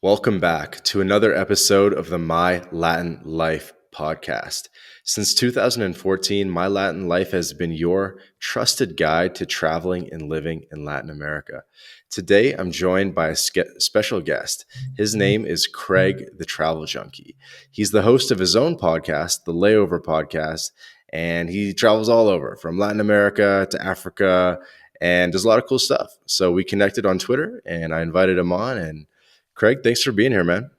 Welcome back to another episode of the My Latin Life podcast. Since 2014, My Latin Life has been your trusted guide to traveling and living in Latin America. Today, I'm joined by a special guest. His name is Craig, the Travel Junkie. He's the host of his own podcast, the Layover Podcast, and he travels all over from Latin America to Africa and does a lot of cool stuff. So we connected on Twitter and I invited him on. And Craig, thanks for being here, man.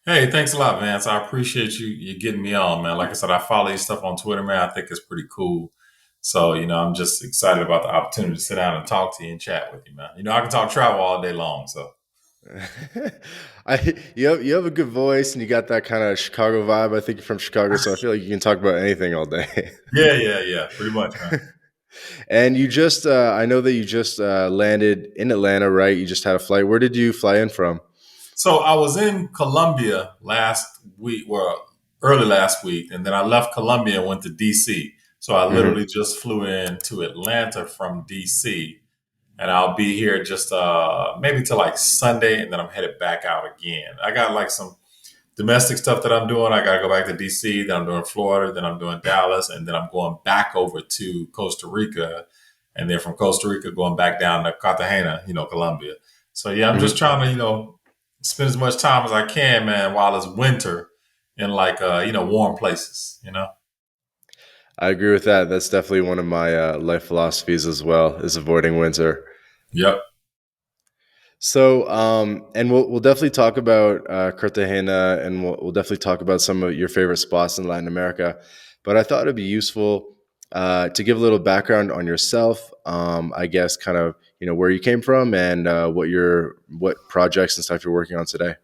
Hey, thanks a lot, Vance. I appreciate you getting me on, man. Like I said, I follow your stuff on Twitter, man. I think it's pretty cool. So, I'm just excited about the opportunity to sit down and talk to you and chat with you, man. I can talk travel all day long. So, You have a good voice and you got that kind of Chicago vibe. I think you're from Chicago, so I feel like you can talk about anything all day. yeah, pretty much, man. And I know that you just landed in Atlanta, right? You just had a flight. Where did you fly in from? So, I was in Colombia last week, well, early last week, and then I left Colombia and went to DC. So, I Hmm. literally just flew in to Atlanta from DC. And I'll be here just maybe till like Sunday, and then I'm headed back out again. I got like some domestic stuff that I'm doing. I got to go back to DC, then I'm doing Florida, then I'm doing Dallas, and then I'm going back over to Costa Rica, and then from Costa Rica going back down to Cartagena, Colombia. So yeah, I'm just Hmm. trying to spend as much time as I can, man, while it's winter in like warm places. I agree with that. That's definitely one of my life philosophies as well, is avoiding winter. Yep. So, and we'll definitely talk about Cartagena, and we'll definitely talk about some of your favorite spots in Latin America. But I thought it'd be useful to give a little background on yourself. I guess kind of where you came from and what projects and stuff you're working on today.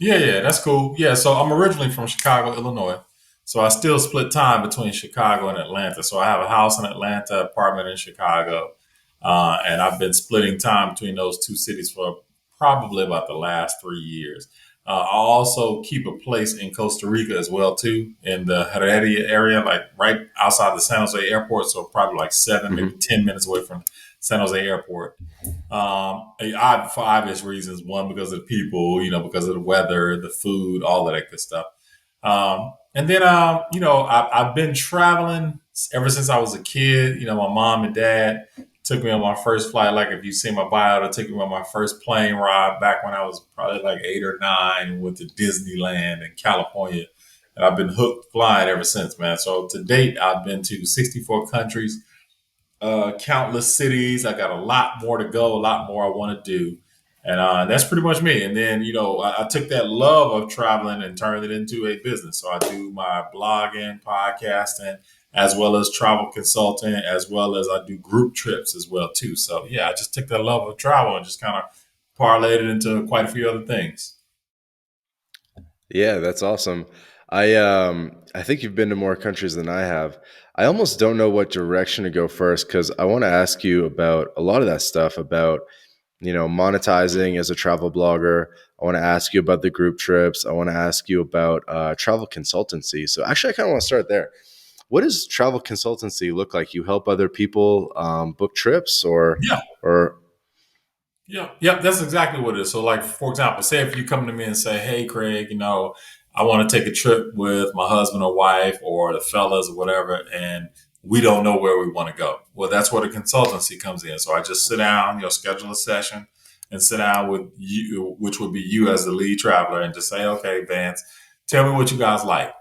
Yeah, that's cool. Yeah, so I'm originally from Chicago, Illinois. So I still split time between Chicago and Atlanta. So I have a house in Atlanta, apartment in Chicago, and I've been splitting time between those two cities for probably about the last 3 years. I also keep a place in Costa Rica as well too, in the Heredia area, like right outside the San Jose airport. So probably like 7, maybe Hmm. 10 minutes away from San Jose airport. For obvious reasons. One, because of the people, because of the weather, the food, all of that good stuff. And then, I've been traveling ever since I was a kid. My mom and dad took me on my first flight. Like if you see my bio, they took me on my first plane ride back when I was probably like 8 or 9. Went to Disneyland in California, and I've been hooked flying ever since, man. So to date, I've been to 64 countries, countless cities. I got a lot more to go, a lot more I want to do. And that's pretty much me. And then, I took that love of traveling and turned it into a business. So I do my blogging, podcasting, as well as travel consulting, as well as I do group trips as well, too. So, yeah, I just took that love of travel and just kind of parlayed it into quite a few other things. Yeah, that's awesome. I think you've been to more countries than I have. I almost don't know what direction to go first because I want to ask you about a lot of that stuff about monetizing as a travel blogger. I want to ask you about the group trips. I want to ask you about travel consultancy. So actually, I kind of want to start there. What does travel consultancy look like? You help other people book trips, Yeah. or Yep, that's exactly what it is. So, like for example, say if you come to me and say, "Hey, Craig, I want to take a trip with my husband or wife or the fellas or whatever, and we don't know where we want to go." Well, that's where the consultancy comes in. So I just sit down, schedule a session, and sit down with you, which would be you as the lead traveler, and just say, "Okay, Vance, tell me what you guys like.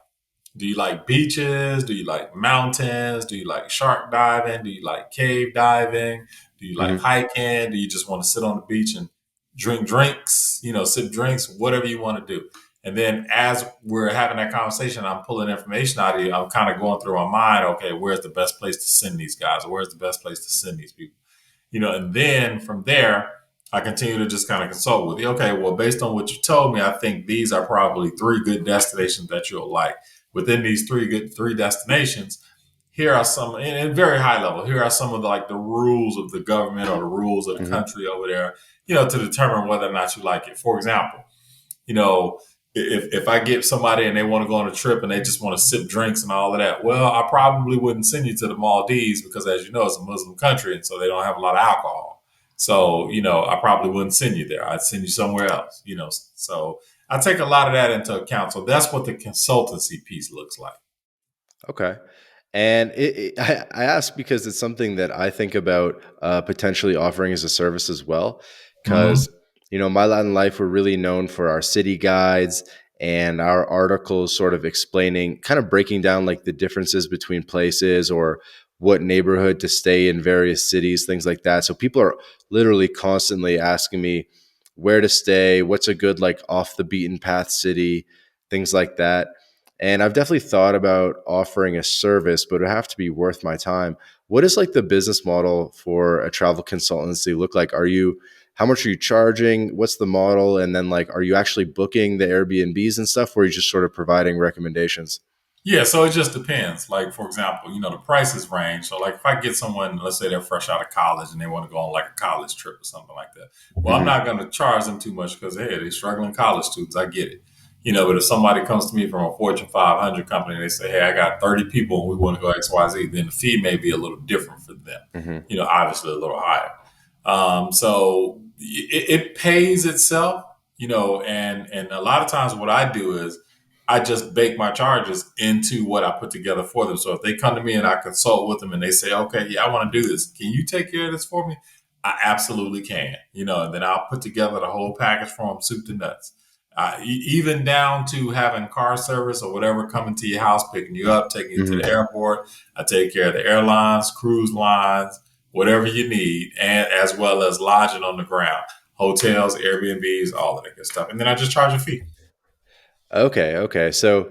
Do you like beaches? Do you like mountains? Do you like shark diving? Do you like cave diving? Do you like Mhm. hiking? Do you just want to sit on the beach and drink drinks, sip drinks, whatever you want to do?" And then as we're having that conversation, I'm pulling information out of you. I'm kind of going through my mind, okay, where's the best place to send these guys? Or where's the best place to send these people? And then from there, I continue to just kind of consult with you. Okay, well, based on what you told me, I think these are probably three good destinations that you'll like. Within these three destinations, here are some, in very high level, here are some of the rules of the government or the rules of the Mhm. country over there, to determine whether or not you like it. For example, you know, if I get somebody and they want to go on a trip and they just want to sip drinks and all of that, well, I probably wouldn't send you to the Maldives because, as you know, it's a Muslim country and so they don't have a lot of alcohol. So, I probably wouldn't send you there. I'd send you somewhere else, So I take a lot of that into account. So that's what the consultancy piece looks like. Okay. And I ask because it's something that I think about potentially offering as a service as well. Hmm. Because, My Latin Life, we're really known for our city guides and our articles sort of explaining, kind of breaking down like the differences between places or what neighborhood to stay in various cities, things like that. So people are literally constantly asking me where to stay, what's a good, like, off the beaten path city, things like that. And I've definitely thought about offering a service, but it would have to be worth my time. What does like the business model for a travel consultancy look like? How much are you charging? What's the model? And then like, are you actually booking the Airbnbs and stuff, or are you just sort of providing recommendations? Yeah, so it just depends. Like, for example, the prices range. So, like, if I get someone, let's say they're fresh out of college and they want to go on like a college trip or something like that, well, I'm Hmm. not going to charge them too much because, hey, they're struggling college students. I get it. But if somebody comes to me from a Fortune 500 company and they say, hey, I got 30 people and we want to go XYZ, then the fee may be a little different for them, Hmm. obviously a little higher. So it pays itself, and a lot of times what I do is I just bake my charges into what I put together for them. So if they come to me and I consult with them and they say, okay, yeah, I want to do this. Can you take care of this for me? I absolutely can, and then I'll put together the whole package for them, soup to nuts. Even down to having car service or whatever coming to your house, picking you up, taking you to the Hmm. airport. I take care of the airlines, cruise lines, whatever you need, and as well as lodging on the ground, hotels, Airbnbs, all of that good stuff. And then I just charge a fee. Okay. Okay. So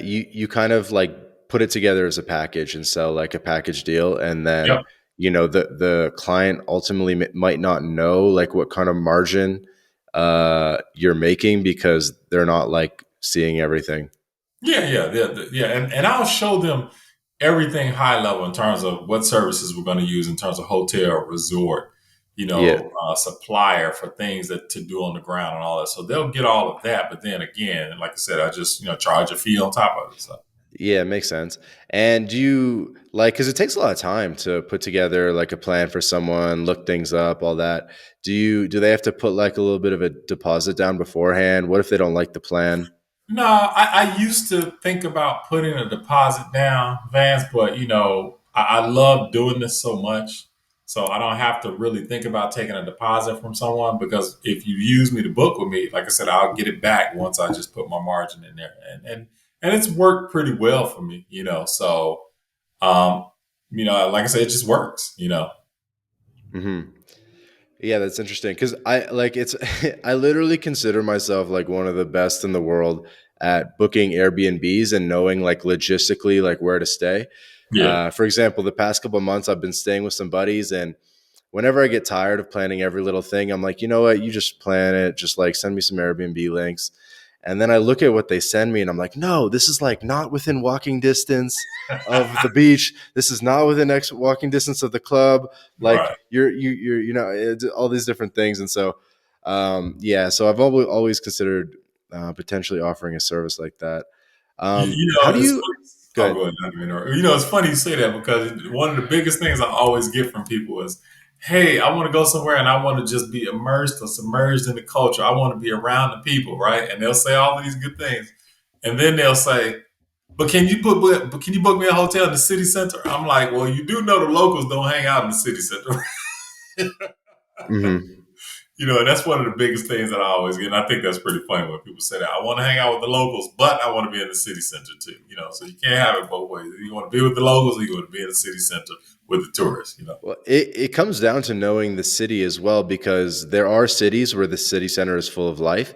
you kind of like put it together as a package and sell like a package deal, and then Yep. the client ultimately might not know like what kind of margin you're making because they're not like seeing everything. Yeah, and I'll show them everything high level in terms of what services we're going to use in terms of hotel, resort, Yeah. supplier for things that to do on the ground and all that. So they'll get all of that. But then again, like I said, I just charge a fee on top of it. So. Yeah, it makes sense. And do you like, because it takes a lot of time to put together like a plan for someone, look things up, all that. Do they have to put like a little bit of a deposit down beforehand? What if they don't like the plan? No, I used to think about putting a deposit down, Vance, but I love doing this so much. So I don't have to really think about taking a deposit from someone because if you use me to book with me, like I said, I'll get it back once I just put my margin in there. And it's worked pretty well for me. So um, like I said, it just works. Hmm. Yeah, that's interesting because I like it's. I literally consider myself like one of the best in the world at booking Airbnbs and knowing like logistically like where to stay. Yeah. For example, the past couple of months I've been staying with some buddies, and whenever I get tired of planning every little thing, I'm like, you know what? You just plan it. Just like send me some Airbnb links. And then I look at what they send me and I'm like, no, this is like not within walking distance of the beach. This is not within walking distance of the club. Like Right. it's all these different things. And so, yeah, so I've always considered potentially offering a service like that. How do It's you, funny. Oh, good. go ahead. I didn't mean to interrupt. It's funny you say that because one of the biggest things I always get from people is, "Hey, I want to go somewhere and I want to just be immersed or submerged in the culture. I want to be around the people, right?" And they'll say all of these good things, and then they'll say, "But can you book me a hotel in the city center?" I'm like, "Well, you do know the locals don't hang out in the city center." Hmm. And that's one of the biggest things that I always get. And I think that's pretty funny when people say that. I want to hang out with the locals, but I want to be in the city center too. So you can't have it both ways. You want to be with the locals or you want to be in the city center with the tourists. Well, it comes down to knowing the city as well, because there are cities where the city center is full of life,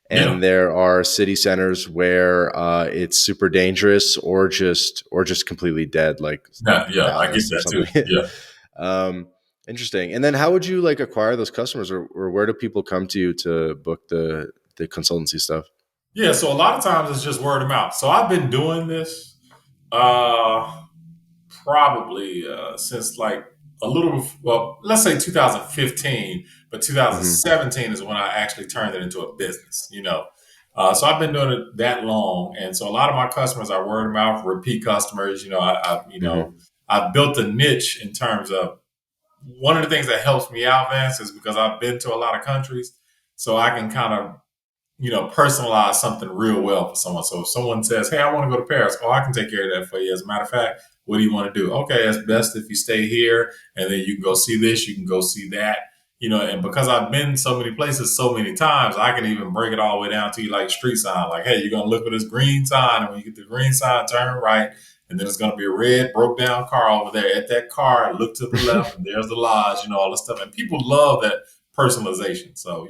Yeah. and there are city centers where it's super dangerous or just completely dead, like Yeah, I get Dallas or that too. something. Yeah. um, Interesting. And then how would you like acquire those customers, or where do people come to you to book the consultancy stuff? Yeah. So a lot of times it's just word of mouth. So I've been doing this. Uh, Probably since like well, let's say 2015, but Hmm. 2017 is when I actually turned it into a business. So I've been doing it that long, and so a lot of my customers are word of mouth, repeat customers. Hmm. I've built a niche in terms of one of the things that helps me out, Vance, is because I've been to a lot of countries, so I can kind of personalize something real well for someone. So if someone says, "Hey, I want to go to Paris," oh, I can take care of that for you. As a matter of fact, what do you want to do? Okay, it's best if you stay here, and then you can go see this, you can go see that. And because I've been so many places so many times, I can even break it all the way down to you like street sign. Like, hey, you're gonna look for this green sign, and when you get the green sign, turn right, and then it's gonna be a red broke down car over there. At that car, look to the left, and there's the lodge. All this stuff, and people love that personalization. So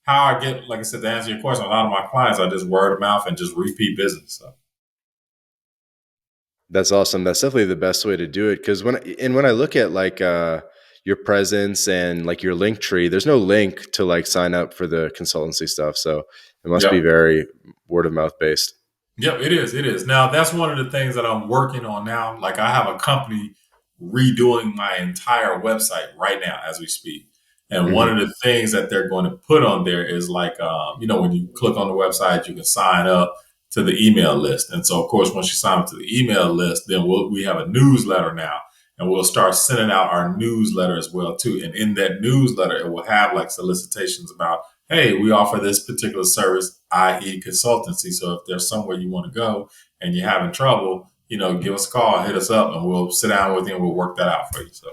how I get, like I said, to answer your question, a lot of my clients are just word of mouth and just repeat business. So. That's awesome. That's definitely the best way to do it. Because when I look at like your presence and like your link tree, there's no link to like sign up for the consultancy stuff. So it must be Yep. very word of mouth based. Yep, it is. It is. Now, that's one of the things that I'm working on now. Like, I have a company redoing my entire website right now as we speak. And one Hmm. of the things that they're going to put on there is like, when you click on the website, you can sign up to the email list. And so, of course, once you sign up to the email list, then we have a newsletter now. And we'll start sending out our newsletter as well, too. And in that newsletter, it will have like solicitations about, hey, we offer this particular service, i.e., consultancy. So if there's somewhere you want to go and you're having trouble, give us a call, hit us up, and we'll sit down with you and we'll work that out for you. So,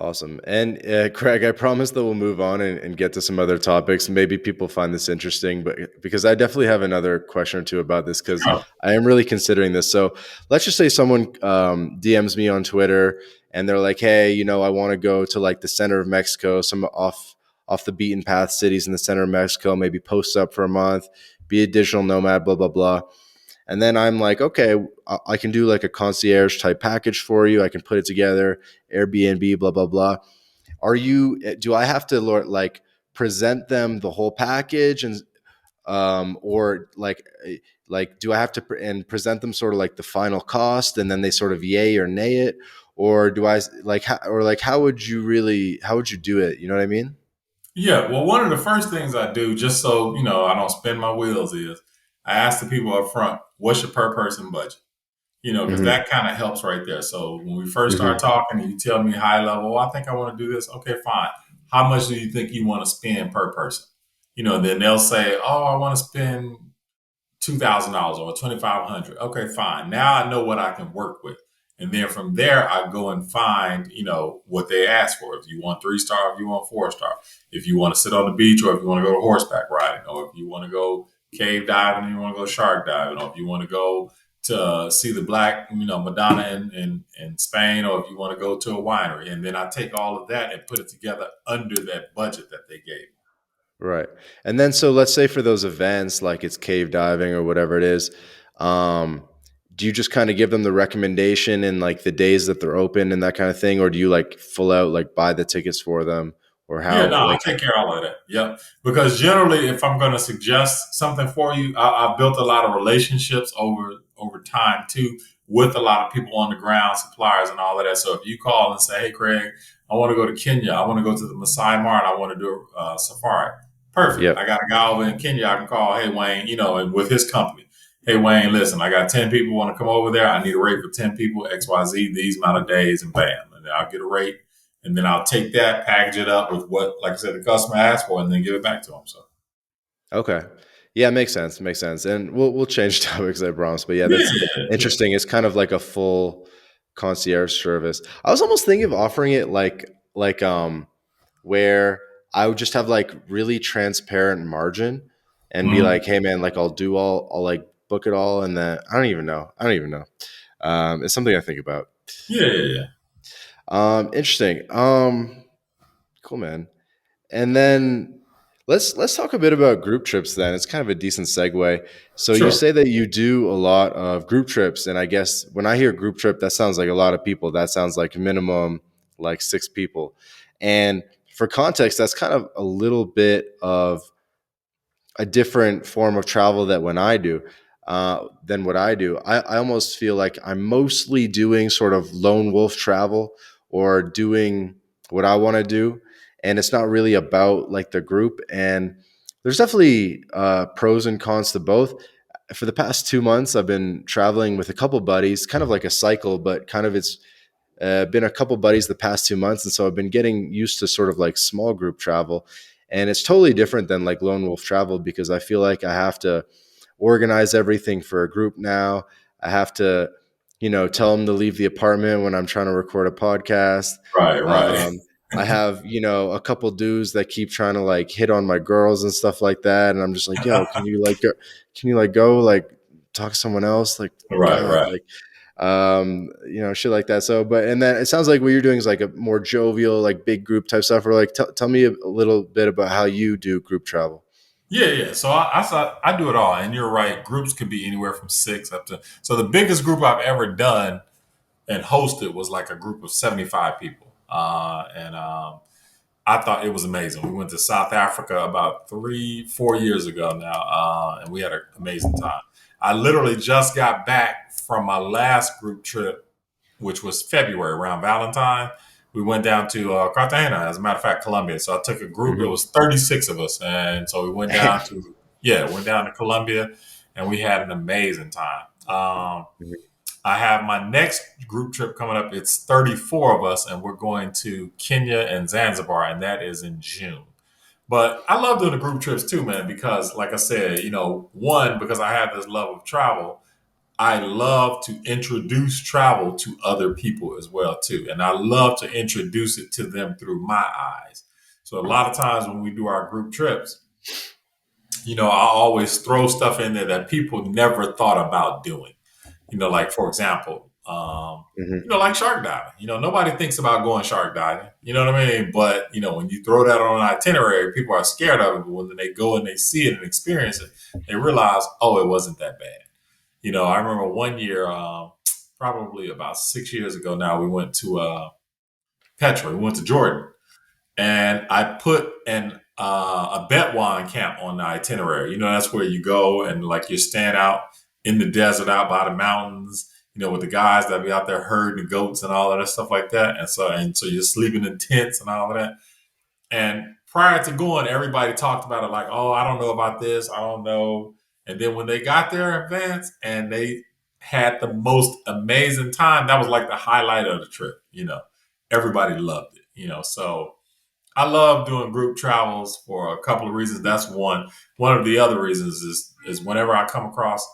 Awesome. And Craig, I promise that we'll move on and get to some other topics. Maybe people find this interesting, but because I definitely have another question or two about this, because sure. I am really considering this. So let's just say someone DMs me on Twitter and they're like, "Hey, I want to go to like the center of Mexico, some off the beaten path cities in the center of Mexico, maybe post up for a month, be a digital nomad, blah blah blah." And then I'm like, okay, I can do like a concierge type package for you. I can put it together, Airbnb, blah, blah, blah. Do I have to like present them the whole package or do I have to and present them sort of like the final cost and then they sort of yay or nay it? Or do I like, how would you do it? You know what I mean? Yeah. Well, one of the first things I do, just so, I don't spin my wheels, is I ask the people up front, what's your per person budget? Because Hmm. that kind of helps right there. So when we first start Hmm. talking and you tell me high level, I think I want to do this. Okay, fine. How much do you think you want to spend per person? Then they'll say, oh, I want to spend $2,000 or 2,500. Okay, fine. Now I know what I can work with. And then from there, I go and find, what they ask for. If you want 3 star, if you want 4 star, if you want to sit on the beach, or if you want to go horseback riding, or if you want to go cave diving and you want to go shark diving, or if you want to go to see the black, Madonna in Spain, or if you want to go to a winery. And then I take all of that and put it together under that budget that they gave. Right. And then so let's say for those events like it's cave diving or whatever it is, um, do you just kind of give them the recommendation and like the days that they're open and that kind of thing, or do you like full out like buy the tickets for them, or Yeah, how no, I like take care of all of that. Yep. Because generally, if I'm going to suggest something for you, I've built a lot of relationships over time too with a lot of people on the ground, suppliers, and all of that. So if you call and say, "Hey, Craig, I want to go to Kenya. I want to go to the Masai Mara, and I want to do a safari." Perfect. I yep. got a guy over in Kenya. I can call. Hey, Wayne. And with his company. Hey, Wayne. Listen, I got 10 people want to come over there. I need a rate for 10 people. X, Y, Z. These amount of days, and bam, and then I'll get a rate and then I'll take that, package it up with what, like I said, the customer asked for, and then give it back to them. So Okay. Yeah, makes sense. Makes sense. And we'll change topics, I promise. But yeah, that's yeah, yeah. interesting. It's kind of like a full concierge service. I was almost thinking of offering it where I would just have like really transparent margin and be like, Mhm. hey man, like I'll like book it all and then I don't even know. I don't even know. It's something I think about. Yeah, yeah, yeah. Interesting. Cool man. And then let's talk a bit about group trips then. It's kind of a decent segue. So you Sure. say that you do a lot of group trips, and I guess when I hear group trip, that sounds like a lot of people. That sounds like minimum like 6 people. And for context, that's kind of a little bit of a different form of travel that when I do than what I do. I almost feel like I'm mostly doing sort of lone wolf travel or doing what I want to do, and it's not really about like the group. And there's definitely pros and cons to both. For the past 2 months, I've been traveling with a couple buddies, kind of like a cycle, but kind of been a couple buddies the past 2 months, and so I've been getting used to sort of like small group travel, and it's totally different than like lone wolf travel because I feel like I have to organize everything for a group now. I have to, tell them to leave the apartment when I'm trying to record a podcast. Right, right, Um, I have, a couple dudes that keep trying to like hit on my girls and stuff like that, and I'm just like, yo, can you like go like talk to someone else? Like, right, God, right. like shit like that. So, but and then it sounds like what you're doing is like a more jovial, like big group type stuff. Or like, tell me a little bit about how you do group travel. Yeah, yeah. So I do it all, and you're right. Groups can be anywhere from six up to. So the biggest group I've ever done and hosted was like a group of 75 people, and I thought it was amazing. We went to South Africa about 3, 4 years ago now, and we had an amazing time. I literally just got back from my last group trip, which was February around Valentine. We went down to Cartagena, as a matter of fact, Colombia. So I took a group. It Hmm. was 36 of us, and so we went Damn. down to yeah, went down to Colombia, and we had an amazing time. I have my next group trip coming up. It's 34 of us, and we're going to Kenya and Zanzibar, and that is in June. But I love doing the group trips too, man, because like I said, one, because I have this love of travel, I love to introduce travel to other people as well too. And I love to introduce it to them through my eyes. So a lot of times when we do our group trips, I always throw stuff in there that people never thought about doing. Like for example, Hmm. like shark diving. Nobody thinks about going shark diving. You know what I mean? But when you throw that on an itinerary, people are scared of it. But when they go and they see it and experience it, they realize, oh, it wasn't that bad. I remember one year, probably about 6 years ago now, we went to Petra. We went to Jordan, and I put a Betwan camp on the itinerary. That's where you go and like you stand out in the desert, out by the mountains. With the guys that be out there herding the goats and all of that stuff like that. And so you're sleeping in tents and all of that. And prior to going, everybody talked about it like, oh, I don't know about this. I don't know. And then when they got there in advance and they had the most amazing time, that was like the highlight of the trip. Everybody loved it, So I love doing group travels for a couple of reasons. That's one. One of the other reasons is whenever I come across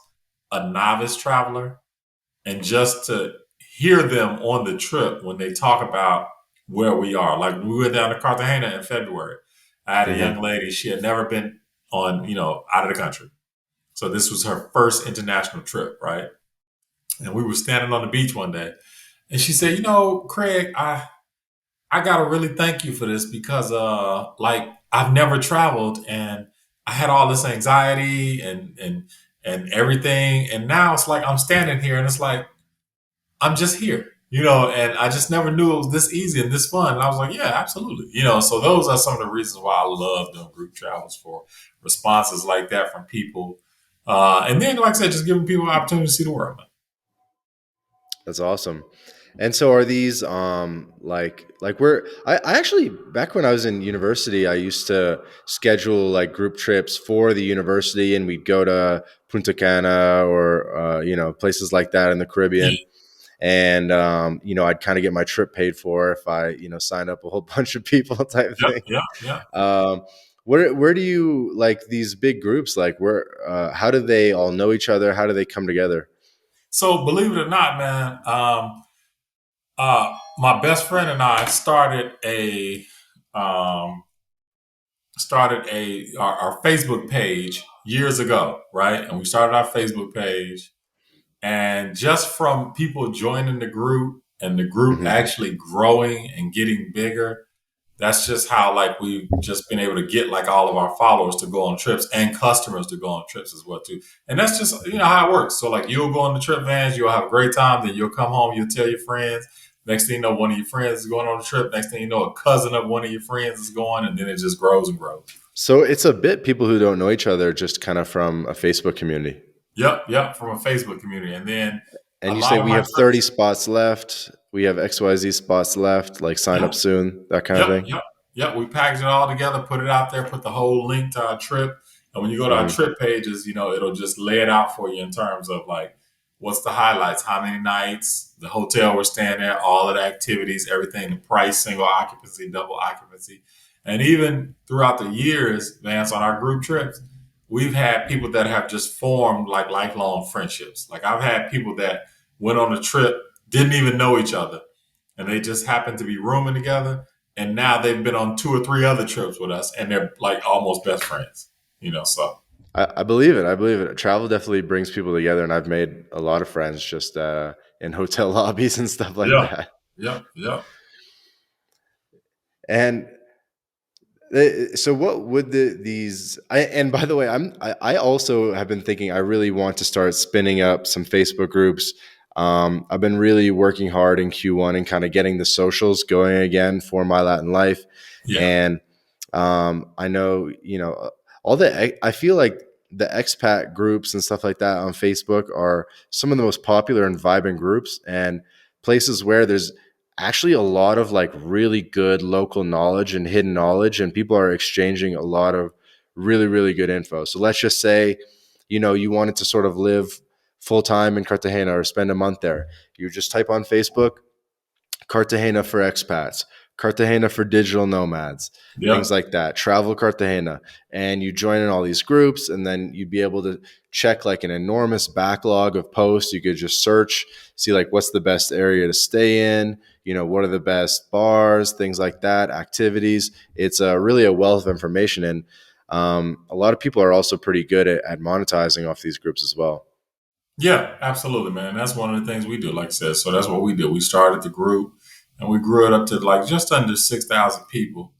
a novice traveler and just to hear them on the trip when they talk about where we are. Like we went down to Cartagena in February. I had a young Hmm. lady, she had never been on, out of the country. So this was her first international trip, right? And we were standing on the beach one day and she said, Craig, I gotta really thank you for this because like I've never traveled and I had all this anxiety and everything. And now it's like I'm standing here and it's like I'm just here, and I just never knew it was this easy and this fun. And I was like, yeah, absolutely. So those are some of the reasons why I love doing group travels for responses like that from people. And then, like I said, just giving people an opportunity to see the world. That's awesome. And so are these like where I actually back when I was in university, I used to schedule like group trips for the university and we'd go to Punta Cana or places like that in the Caribbean. And I'd kind of get my trip paid for if I, signed up a whole bunch of people type Yep, thing. yep, yep. Um where do you like these big groups like where how do they all know each other? How do they come together? So believe it or not, man, my best friend and I um, started our Facebook page years ago, right? And we started our Facebook page. And just from people joining the group and the group Hmm. actually growing and getting bigger, that's just how like we've just been able to get like all of our followers to go on trips and customers to go on trips as well too. And that's just how it works. So like you'll go on the trip vans, you'll have a great time, then you'll come home, you'll tell your friends. Next thing you know, one of your friends is going on a trip. Next thing you know, a cousin of one of your friends is going, and then it just grows and grows. So it's a bit people who don't know each other just kind of from a Facebook community. Yep, yep, from a Facebook community. And then a And you say lot of we my have 30 trips, spots left. We have XYZ spots left, like sign up yep, soon, that kind of yep, thing. yep, yep. We package it all together, put it out there, put the whole link to our trip. And when you go to our Hmm. trip pages, it'll just lay it out for you in terms of like, what's the highlights, how many nights, the hotel we're staying at, all of the activities, everything, the price, single occupancy, double occupancy. And even throughout the years, Vance, on our group trips, we've had people that have just formed like lifelong friendships. Like I've had people that went on a trip, didn't even know each other, and they just happened to be rooming together. And now they've been on two or three other trips with us, and they're like almost best friends. So I believe it. I believe it. Travel definitely brings people together, and I've made a lot of friends just in hotel lobbies and stuff like yeah, that. yeah. And so what would these and by the way, I also have been thinking I really want to start spinning up some Facebook groups. I've been really working hard in Q1 and kind of getting the socials going again for My Latin Life. Yeah. And I know, all I feel like the expat groups and stuff like that on Facebook are some of the most popular and vibrant groups and places where there's actually a lot of like really good local knowledge and hidden knowledge, and people are exchanging a lot of really, really good info. So let's just say, you wanted to sort of live full time in Cartagena or spend a month there. You just type on Facebook Cartagena for expats, Cartagena for digital nomads, things Yep. like that. Travel Cartagena, and you join in all these groups, and then you'd be able to check like an enormous backlog of posts. You could just search, see like what's the best area to stay in. What are the best bars, things like that, activities. It's really a wealth of information, and a lot of people are also pretty good at monetizing off these groups as well. Yeah, absolutely, man. That's one of the things we do. Like I said, so that's what we did. We started the group, and we grew it up to like just under 6,000 people.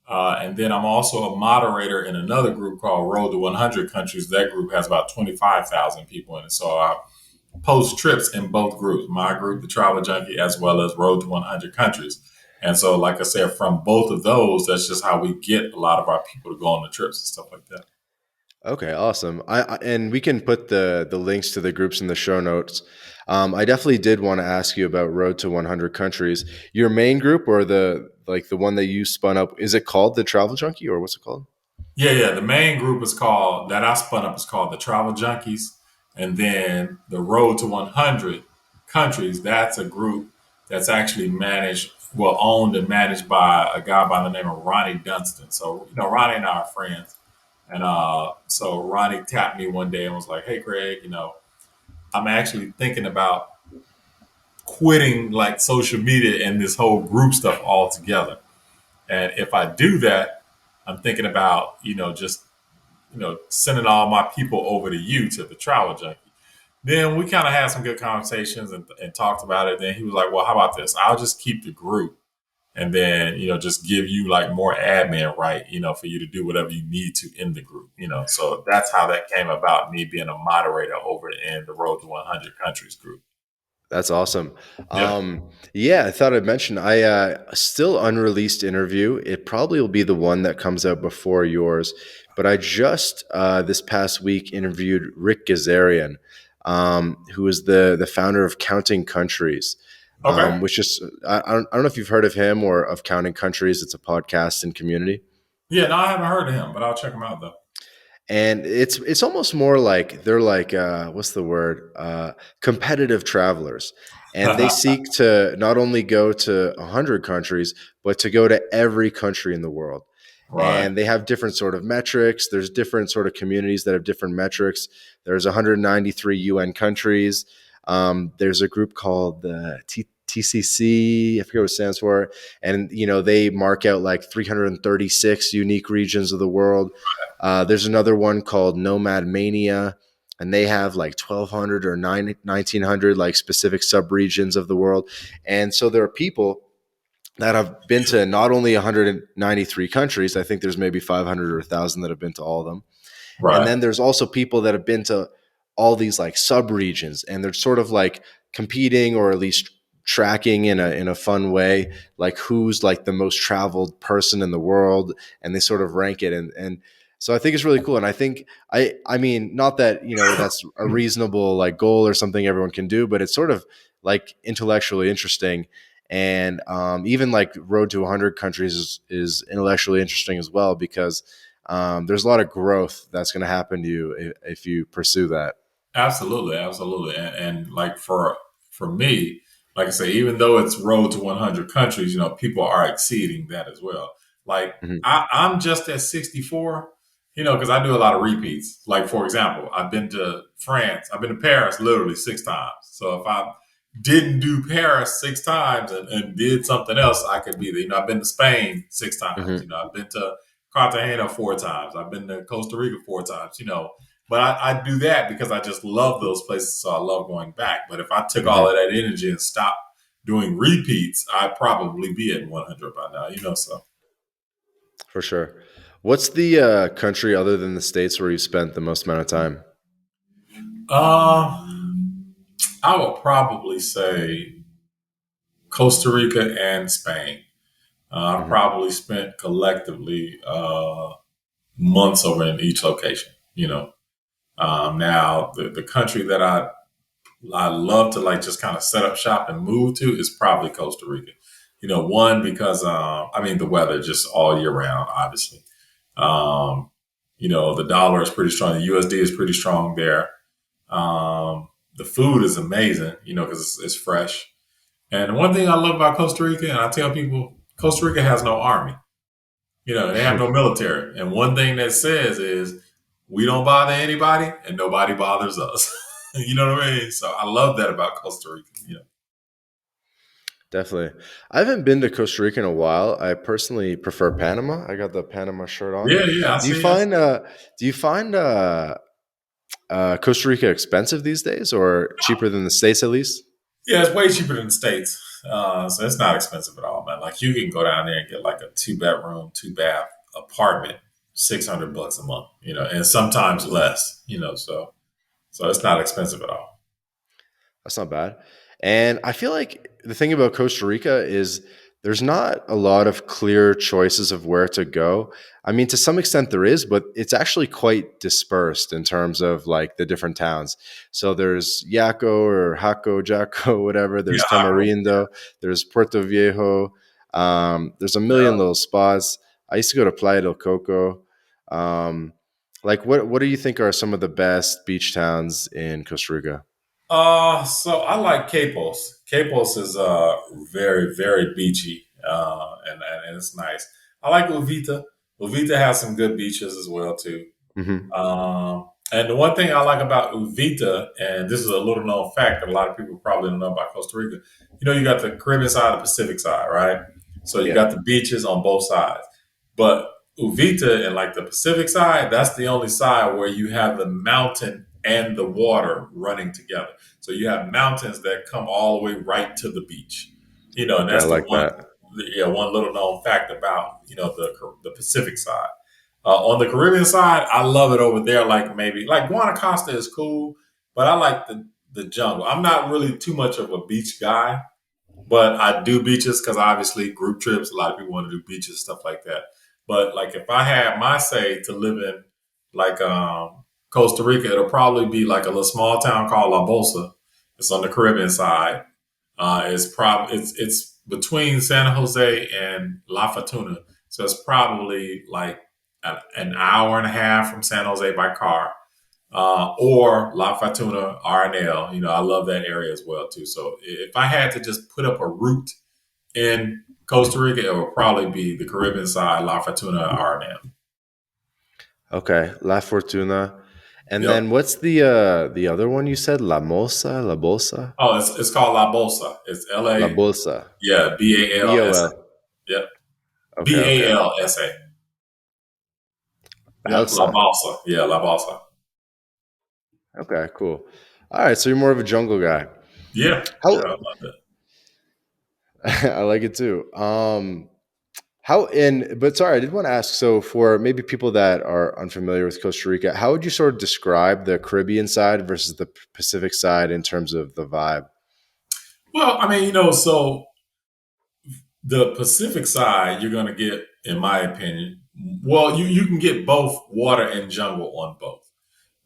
And then I'm also a moderator in another group called Road to 100 Countries. That group has about 25,000 people in it. So I post trips in both groups, my group, the Travel Junkie, as well as Road to 100 Countries. And so, like I said, from both of those, that's just how we get a lot of our people to go on the trips and stuff like that. Okay, awesome. And we can put the links to the groups in the show notes. I definitely did want to ask you about Road to 100 Countries. Your main group or the one that you spun up, is it called the Travel Junkie or what's it called? Yeah. The main group is called that I spun up is called the Travel Junkies, and then the Road to 100 Countries. That's a group that's actually owned and managed by a guy by the name of Ronnie Dunstan. So Ronnie and I are friends, and so Ronnie tapped me one day and was like, "Hey, Craig, I'm actually thinking about quitting like social media and this whole group stuff altogether. And if I do that, I'm thinking about just sending all my people over to you to the Travel Junkie." Then we kind of had some good conversations and talked about it. Then he was like, "Well, how about this? I'll just keep the group, and then just give you like more admin, right? For you to do whatever you need to in the group. So that's how that came about. Me being a moderator over in the Road to 100 Countries group. That's awesome. Yeah. Yeah, I thought I'd mention I still unreleased interview. It probably will be the one that comes out before yours. But I just this past week interviewed Rick Gazarian, who is the founder of Counting Countries, Okay. which is I don't know if you've heard of him or of Counting Countries. It's a podcast and community. Yeah. No, I haven't heard of him, but I'll check him out though. And it's almost more like they're like what's the word, competitive travelers, and they seek to not only go to 100 countries but to go to every country in the world. Right. And they have different sort of metrics. There's different sort of communities that have different metrics. There's 193 UN countries. There's a group called the TCC, I forget what it stands for, and they mark out like 336 unique regions of the world. There's another one called Nomad Mania, and they have like 1,200 or 1,900 like specific subregions of the world. And so there are people that have been to not only 193 countries. I think there's maybe 500 or 1,000 that have been to all of them. And Right. then there's also people that have been to all these like sub regions, and they're sort of like competing or at least tracking in a fun way, like who's like the most traveled person in the world, and they sort of rank it. And so I think it's really cool. And I think I mean, not that that's a reasonable like goal or something everyone can do, but it's sort of like intellectually interesting. And even like Road to 100 Countries is intellectually interesting as well, because there's a lot of growth that's going to happen to you if you pursue that. Absolutely, absolutely, and like for me, like I say, even though it's road to 100 countries, people are exceeding that as well. Like Hmm. I'm just at 64, because I do a lot of repeats. Like for example, I've been to France, I've been to Paris literally 6 times. So if I didn't do Paris 6 times and did something else, I could be there. I've been to Spain 6 times. Hmm. I've been to Cartagena 4 times. I've been to Costa Rica 4 times. But I do that because I just love those places, so I love going back. But if I took all of Hmm. that energy and stopped doing repeats, I'd probably be at 100 by now. So For sure. What's the country other than the States where you spent the most amount of time? uh, I would probably say Costa Rica and Spain. I Hmm. probably spent collectively months over in each location. Now the country that I love to like just kind of set up shop and move to is probably Costa Rica. One because I mean the weather just all year round, obviously. Um, the dollar is pretty strong. The USD is pretty strong there. The food is amazing, because it's fresh. And one thing I love about Costa Rica, and I tell people, Costa Rica has no army. They have no military. And one thing that says is we don't bother anybody and nobody bothers us. You know what I mean? So I love that about Costa Rica. Definitely. I haven't been to Costa Rica in a while. I personally prefer Panama. I got the Panama shirt on. Yeah, yeah, I Do you see. I find see. Costa Rica expensive these days, or cheaper than the States at least? Yeah, it's way cheaper than the States. So it's not expensive at all, man. Like you can go down there and get like a 2 bedroom, 2 bath apartment, $600 a month, and sometimes less, so it's not expensive at all. That's not bad. And I feel like the thing about Costa Rica is there's not a lot of clear choices of where to go. I mean, to some extent there is, but it's actually quite dispersed in terms of like the different towns. So there's Yaco or Jaco, Jaco, whatever. Yeah, There's Jaco. Tamarindo. There's Puerto Viejo. There's a million Yeah. little spots. I used to go to Playa del Coco. Um, like, what do you think are some of the best beach towns in Costa Rica? So I like Capos. Capos is very, very beachy, and it's nice. I like Uvita. Uvita has some good beaches as well too. Hmm. And the one thing I like about Uvita, and this is a little known fact that a lot of people probably don't know about Costa Rica, you got the Caribbean side, the Pacific side, right? So you Yeah. got the beaches on both sides. But Uvita and like the Pacific side, that's the only side where you have the mountain and the water running together. So you have mountains that come all the way right to the beach. And Okay, I that's the like one, that. yeah, one little known fact about the Pacific side. On the Caribbean side, I love it over there. Like maybe like Guanacosta is cool, but I like the jungle. I'm not really too much of a beach guy, but I do beaches because obviously group trips. A lot of people want to do beaches, stuff like that. But like if I had my say to live in like Costa Rica, it'll probably be like a little small town called La Bolsa. It's on the Caribbean side. It's between San Jose and La Fortuna, so it's probably like an hour and a half from San Jose by car, or La Fortuna RNL. I love that area as well too. So if I had to just put up a route in Costa Rica, it would probably be the Caribbean side, La Fortuna RNL. Okay, La Fortuna. And Yep. then what's the other one you said? La Mosa, La Bolsa, Oh, it's called La Bolsa. It's L La A. Bolsa, Yeah, BALSA. BOL. Yep. Okay, okay. BALSA. Yep. La Balsa. Balsa. Yeah, La Balsa. Okay, cool. All right, so you're more of a jungle guy. Yeah. Yeah, How I love it. I like it too. How in but sorry, I did want to ask. So for maybe people that are unfamiliar with Costa Rica, how would you sort of describe the Caribbean side versus the Pacific side in terms of the vibe? Well, I mean, so the Pacific side, you're going to get, in my opinion, well, you can get both water and jungle on both.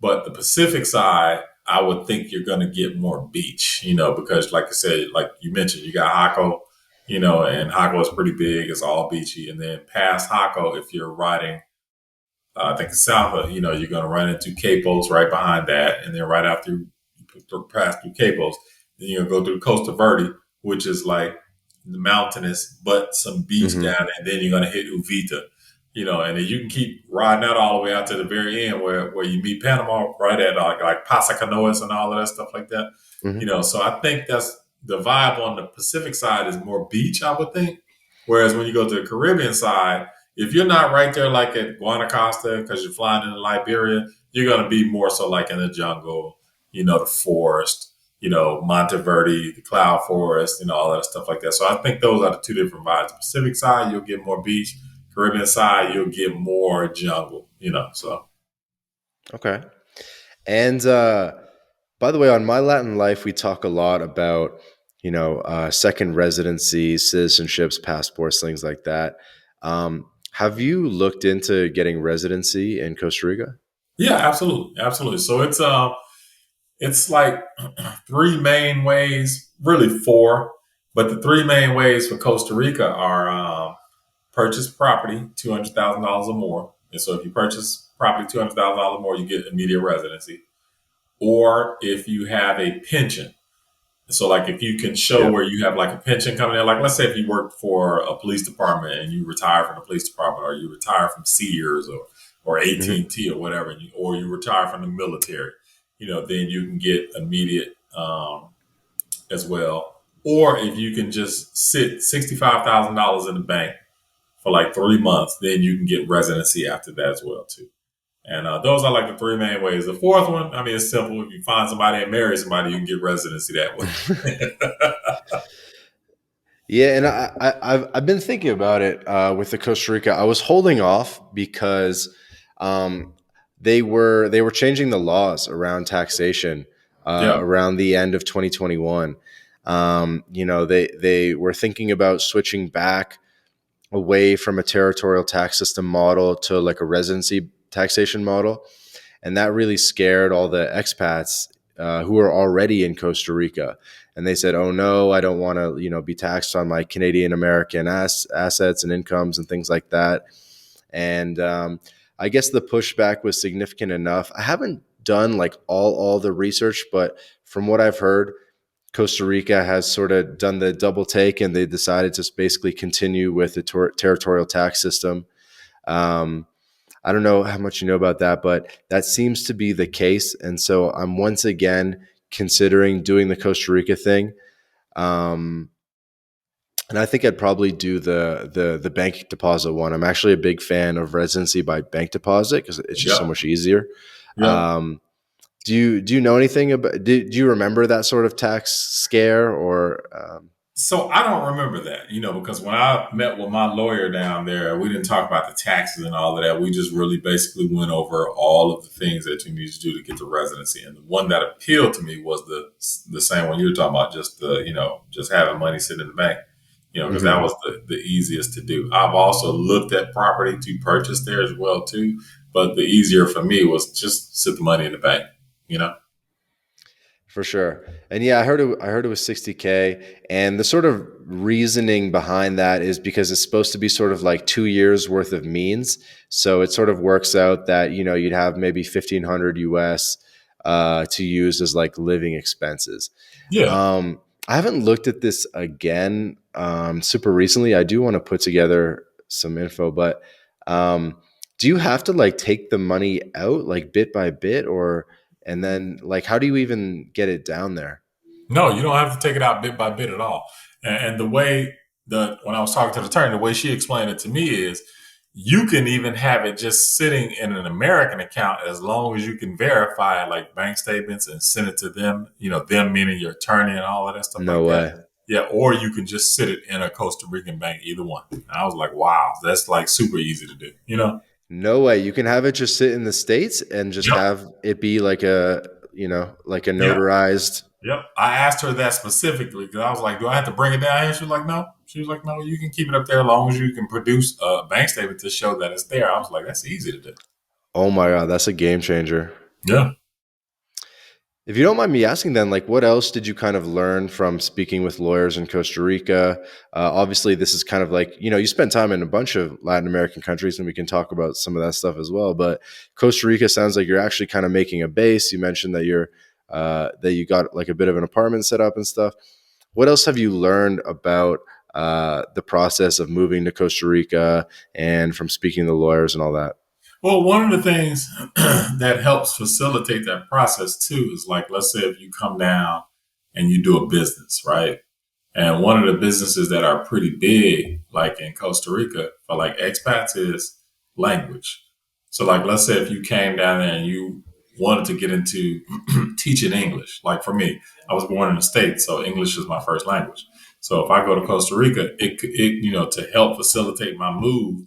But the Pacific side, I would think you're going to get more beach, because like I said, like you mentioned, you got Jaco, and Jaco is pretty big. It's all beachy. And then past Jaco, if you're riding I think south of, you're going to run into Capos right behind that. And then right after you pass through Capos, then you're going to go through Costa Verde, which is like mountainous, but some beach Hmm. down there. And then you're going to hit Uvita, and then you can keep riding out all the way out to the very end where you meet Panama right at like Pasa Canoas and all of that stuff like that. Hmm. So I think that's the vibe on the Pacific side is more beach, I would think. Whereas when you go to the Caribbean side, if you're not right there like at Guanacaste because you're flying into Liberia, you're going to be more so like in the jungle, the forest, Monteverde, the cloud forest, all that stuff like that. So I think those are the two different vibes. The Pacific side, you'll get more beach. Caribbean side, you'll get more jungle, so. Okay. And by the way, on My Latin Life, we talk a lot about, second residency, citizenships, passports, things like that. Have you looked into getting residency in Costa Rica? Yeah, absolutely. Absolutely. So it's like three main ways, really four, but the three main ways for Costa Rica are purchase property, $200,000 or more. And so if you purchase property $200,000 or more, you get immediate residency. Or if you have a pension. So like if you can show Yeah. where you have like a pension coming in, like let's say if you work for a police department and you retire from the police department, or you retire from Sears or AT Hmm. and T or whatever, or you retire from the military, then you can get immediate as well. Or if you can just sit $65,000 in the bank for like 3 months, then you can get residency after that as well too. And those are like the three main ways. The fourth one, I mean, it's simple. If you find somebody and marry somebody, you can get residency that way. Yeah, and I've been thinking about it with the Costa Rica. I was holding off because um, they were changing the laws around taxation Yeah. around the end of 2021. They were thinking about switching back away from a territorial tax system model to like a residency taxation model, and that really scared all the expats who are already in Costa Rica. And they said, "Oh no, I don't want to, be taxed on my Canadian American assets and incomes and things like that." And I guess the pushback was significant enough. I haven't done like all the research, but from what I've heard, Costa Rica has sort of done the double take, and they decided to basically continue with the territorial tax system. Um, I don't know how much you know about that, but that seems to be the case. And so I'm once again considering doing the Costa Rica thing. Um, and I think I'd probably do the bank deposit one. I'm actually a big fan of residency by bank deposit because it's just so Yep. much easier. Yep. Um, do you know anything about? Do you remember that sort of tax scare or? So I don't remember that, because when I met with my lawyer down there, we didn't talk about the taxes and all of that. We just really basically went over all of the things that you need to do to get the residency. And the one that appealed to me was the same one you were talking about, just just having money sitting in the bank, because that Mhm. was the easiest to do. I've also looked at property to purchase there as well too, but the easier for me was just sit the money in the bank, you know. For sure. And yeah, I heard it was 60K, and the sort of reasoning behind that is because it's supposed to be sort of like 2 years worth of means. So it sort of works out that, you'd have maybe 1500 US to use as like living expenses. Yeah. I haven't looked at this again super recently. I do want to put together some info, but do you have to like take the money out like bit by bit, or and then like how do you even get it down there? No, you don't have to take it out bit by bit at all. And the way when I was talking to the attorney, the way she explained it to me is you can even have it just sitting in an American account as long as you can verify like bank statements and send it to them, them meaning your attorney and all of that stuff No like that. way. Yeah, or you can just sit it in a Costa Rican bank, either one. And I was like, wow, that's like super easy to do. No way. You can have it just sit in the States and just Yep. have it be like a, like a Yeah. notarized. Yep. I asked her that specifically because I was like, do I have to bring it down here? She was like, no. She was like, no, you can keep it up there as long as you can produce a bank statement to show that it's there. I was like, that's easy to do. Oh my God, that's a game changer. Yeah. If you don't mind me asking, then, like, what else did you kind of learn from speaking with lawyers in Costa Rica? Obviously, this is kind of like, you spend time in a bunch of Latin American countries, and we can talk about some of that stuff as well. But Costa Rica sounds like you're actually kind of making a base. You mentioned that you got like a bit of an apartment set up and stuff. What else have you learned about the process of moving to Costa Rica and from speaking to lawyers and all that? Well, one of the things that helps facilitate that process too is like, let's say if you come down and you do a business, right? And one of the businesses that are pretty big, like in Costa Rica, for like expats is language. So like, let's say if you came down there and you wanted to get into teaching English, like for me, I was born in the States, so English is my first language. So if I go to Costa Rica, to help facilitate my move,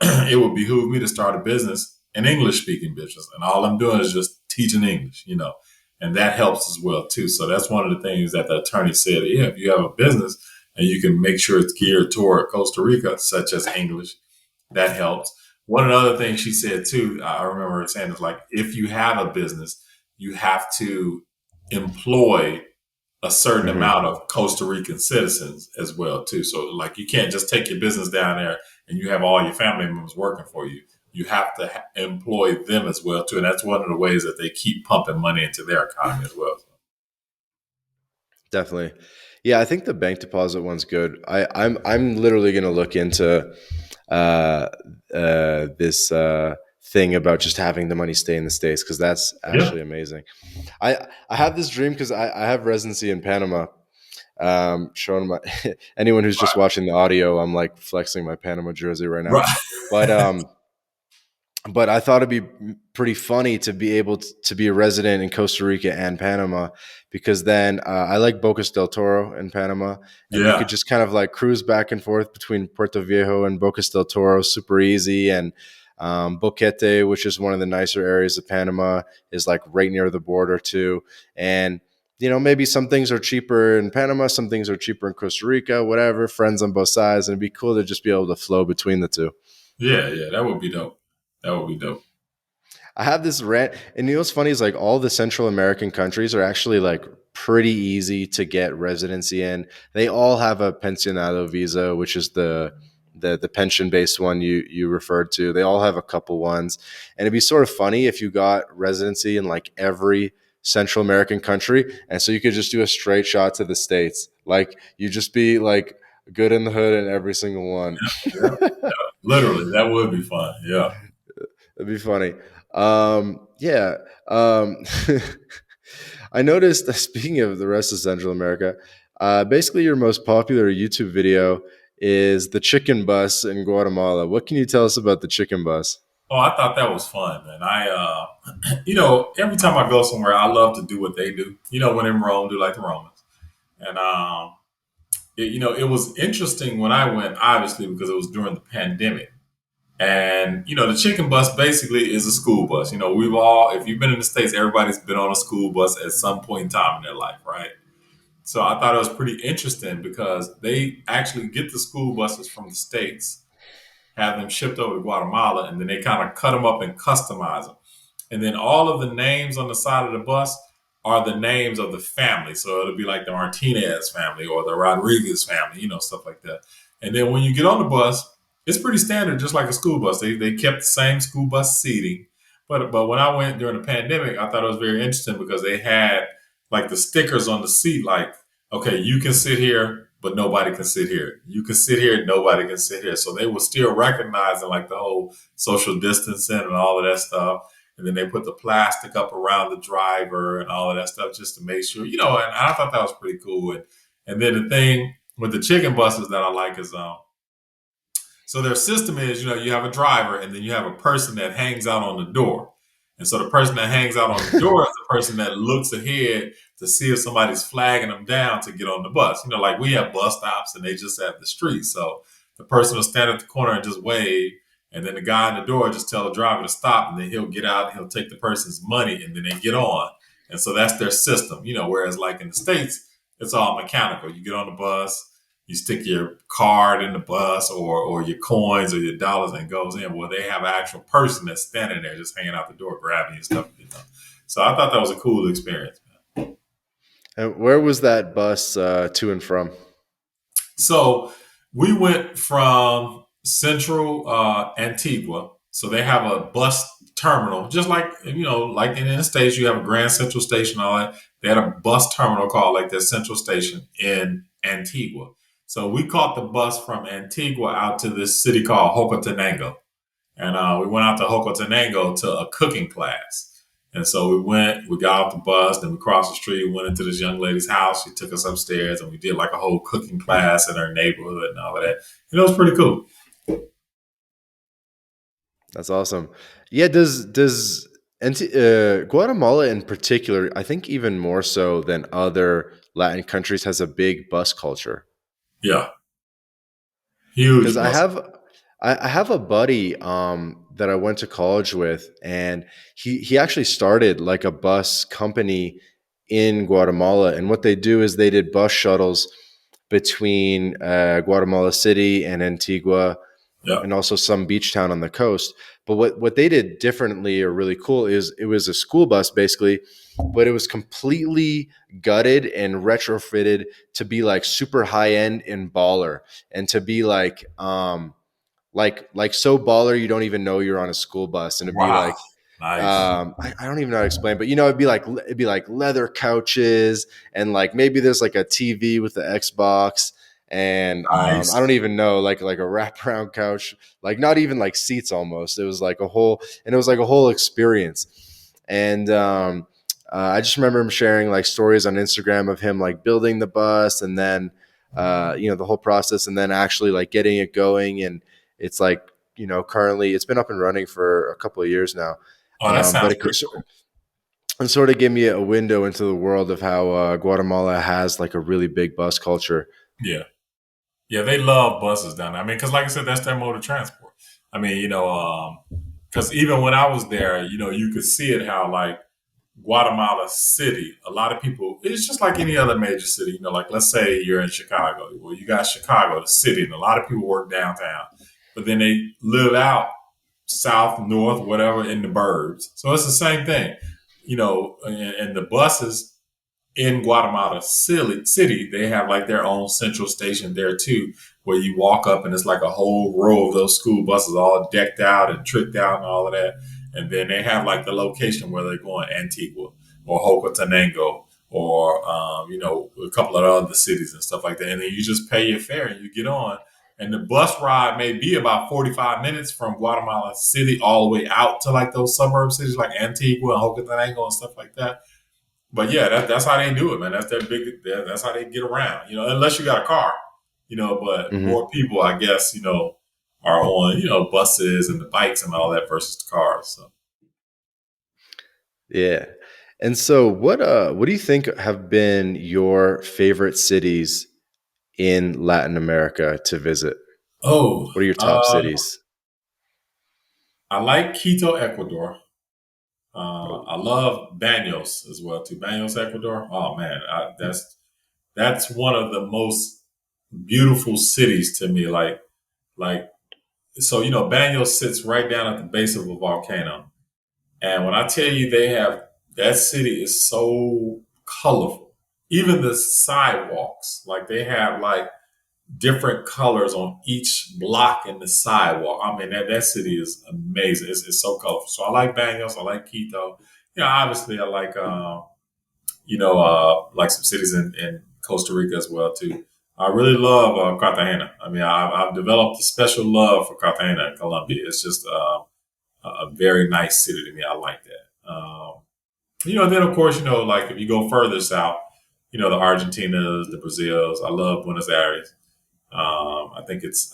it would behoove me to start a business, an English speaking business. And all I'm doing is just teaching English. And that helps as well too. So that's one of the things that the attorney said. Yeah, if you have a business and you can make sure it's geared toward Costa Rica, such as English, that helps. One of the other things she said too, I remember her saying is like, if you have a business, you have to employ a certain Hmm. amount of Costa Rican citizens as well too. So like you can't just take your business down there and you have all your family members working for you. You have to employ them as well too, and that's one of the ways that they keep pumping money into their economy as well. Definitely. Yeah, I think the bank deposit one's good. I'm literally going to look into uh, this thing about just having the money stay in the States, because that's Yeah, actually amazing. I have this dream because I have residency in Panama. Showing my anyone who's just watching the audio, I'm like flexing my Panama jersey right now. right. But but I thought it'd be pretty funny to be able to be a resident in Costa Rica and Panama, because then I like Bocas del Toro in Panama, and you Yeah, could just kind of like cruise back and forth between Puerto Viejo and Bocas del Toro, super easy. And Boquete, which is one of the nicer areas of Panama, is like right near the border too. And maybe some things are cheaper in Panama, some things are cheaper in Costa Rica, whatever. Friends on both sides, and it'd be cool to just be able to flow between the two. yeah. That would be dope. That would be dope. I have this rant, and what's funny is like all the Central American countries are actually like pretty easy to get residency in. They all have a pensionado visa, which is the pension based one you referred to. They all have a couple ones, and it'd be sort of funny if you got residency in like every Central American country, and so you could just do a straight shot to the States. Like you just be like good in the hood in every single one. Yeah, literally, that would be fun. Yeah. That'd be funny. Yeah. Um, I noticed, speaking of the rest of Central America, basically your most popular YouTube video is the chicken bus in Guatemala. What can you tell us about the chicken bus? Oh, I thought that was fun, man. Every time I go somewhere, I love to do what they do. When in Rome, do like the Romans. And it was interesting when I went, obviously, because it was during the pandemic. And the chicken bus basically is a school bus. If you've been in the States, everybody's been on a school bus at some point in time in their life, right? So I thought it was pretty interesting because they actually get the school buses from the States, have them shipped over to Guatemala, and then they kind of cut them up and customize them. And then all of the names on the side of the bus are the names of the family. So it'll be like the Martinez family or the Rodriguez family, stuff like that. And then when you get on the bus, it's pretty standard, just like a school bus. They kept the same school bus seating. But when I went during the pandemic, I thought it was very interesting because they had like the stickers on the seat, like, okay, you can sit here, but nobody can sit here. You can sit here, nobody can sit here. So they were still recognizing like the whole social distancing and all of that stuff. And then they put the plastic up around the driver and all of that stuff just to make sure, and I thought that was pretty cool. And then the thing with the chicken buses that I like is so their system is, you have a driver and then you have a person that hangs out on the door. And so the person that hangs out on the door is the person that looks ahead to see if somebody's flagging them down to get on the bus. Like we have bus stops and they just have the street. So the person will stand at the corner and just wave. And then the guy in the door just tell the driver to stop, and then he'll get out, he'll take the person's money, and then they get on. And so that's their system. Whereas like in the States, it's all mechanical. You get on the bus, you stick your card in the bus or your coins or your dollars and it goes in. Well, they have an actual person that's standing there just hanging out the door grabbing your stuff. So I thought that was a cool experience. And where was that bus to and from? So we went from Central Antigua. So they have a bus terminal, just like like in the States, you have a Grand Central Station, all that. They had a bus terminal called like their Central Station in Antigua. So we caught the bus from Antigua out to this city called Hocotenango. And we went out to Hocotenango to a cooking class. And so we got off the bus, then we crossed the street, went into this young lady's house. She took us upstairs and we did like a whole cooking class in her neighborhood and all of that. And it was pretty cool. That's awesome. Yeah, Guatemala in particular, I think even more so than other Latin countries, has a big bus culture. Yeah. Because Huge I bus. have I have a buddy that I went to college with, and he actually started like a bus company in Guatemala. And what they do is they did bus shuttles between Guatemala City and Antigua, Yeah. and also some beach town on the coast. But what they did differently or really cool is it was a school bus basically, but it was completely gutted and retrofitted to be like super high end and baller, and to be like so baller you don't even know you're on a school bus, and it'd be Wow. like Nice. I don't even know how to explain, but it'd be like leather couches, and like maybe there's like a TV with the Xbox, and I don't Nice. even know, like a wraparound couch, like not even like seats almost. It was like a whole, and it was like a whole experience. And I just remember him sharing like stories on Instagram of him like building the bus, and then the whole process, and then actually like getting it going. And it's like, currently it's been up and running for a couple of years now. Oh, that But sounds it pretty cool. sort of gave me a window into the world of how Guatemala has like a really big bus culture. Yeah. Yeah, they love buses down there. I mean, because like I said, that's their mode of transport. I mean, because even when I was there, you could see it how like Guatemala City, a lot of people, it's just like any other major city. Like let's say you're in Chicago. Well, you got Chicago, the city, and a lot of people work downtown, but then they live out south, north, whatever in the burbs. So it's the same thing, and the buses in Guatemala City, they have like their own central station there too, where you walk up and it's like a whole row of those school buses all decked out and tricked out and all of that. And then they have like the location where they're going, Antigua or Hocotenango or, a couple of other cities and stuff like that. And then you just pay your fare and you get on. And the bus ride may be about 45 minutes from Guatemala City all the way out to like those suburb cities like Antigua and Hocotenango and stuff like that. But yeah, that's how they do it, man. That's their big. That's how they get around. Unless you got a car. But Hmm. more people, I guess, are on buses and the bikes and all that versus the cars. So. Yeah. And so what do you think have been your favorite cities in Latin America to visit? Oh, What are your top cities? I like Quito, Ecuador. Oh. I love Banos as well too. Banos, Ecuador. Oh man, that's one of the most beautiful cities to me. Like so, Banos sits right down at the base of a volcano. And when I tell you that city is so colorful. Even the sidewalks, like they have like different colors on each block in the sidewalk. I mean, that city is amazing. It's so colorful. So I like Bangos. I like Quito. Obviously I like some cities in Costa Rica as well too. I really love Cartagena. I mean, I've developed a special love for Cartagena in Colombia. It's just a very nice city to me. I like that. And then of course, like if you go further south, the Argentinas, the Brazils. I love Buenos Aires. I think it's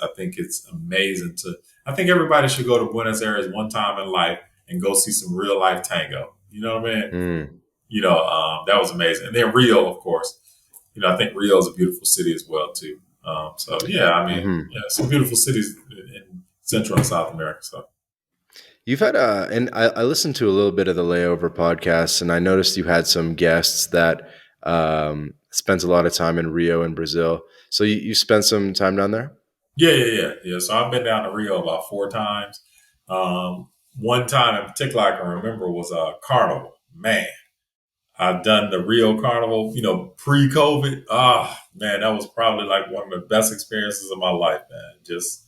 amazing to. I think everybody should go to Buenos Aires one time in life and go see some real life tango. You know what I mean? Mm. That was amazing. And then Rio, of course. I think Rio is a beautiful city as well too. So yeah, I mean, Hmm. yeah, some beautiful cities in Central and South America. So. You've had and I listened to a little bit of the Layover podcast, and I noticed you had some guests that spent a lot of time in Rio and Brazil. So you spent some time down there? Yeah, yeah, yeah, yeah. So I've been down to Rio about 4 times. One time in particular I can remember was Carnival. Man, I've done the Rio Carnival, pre-COVID. Ah, man, that was probably like one of the best experiences of my life, man. Just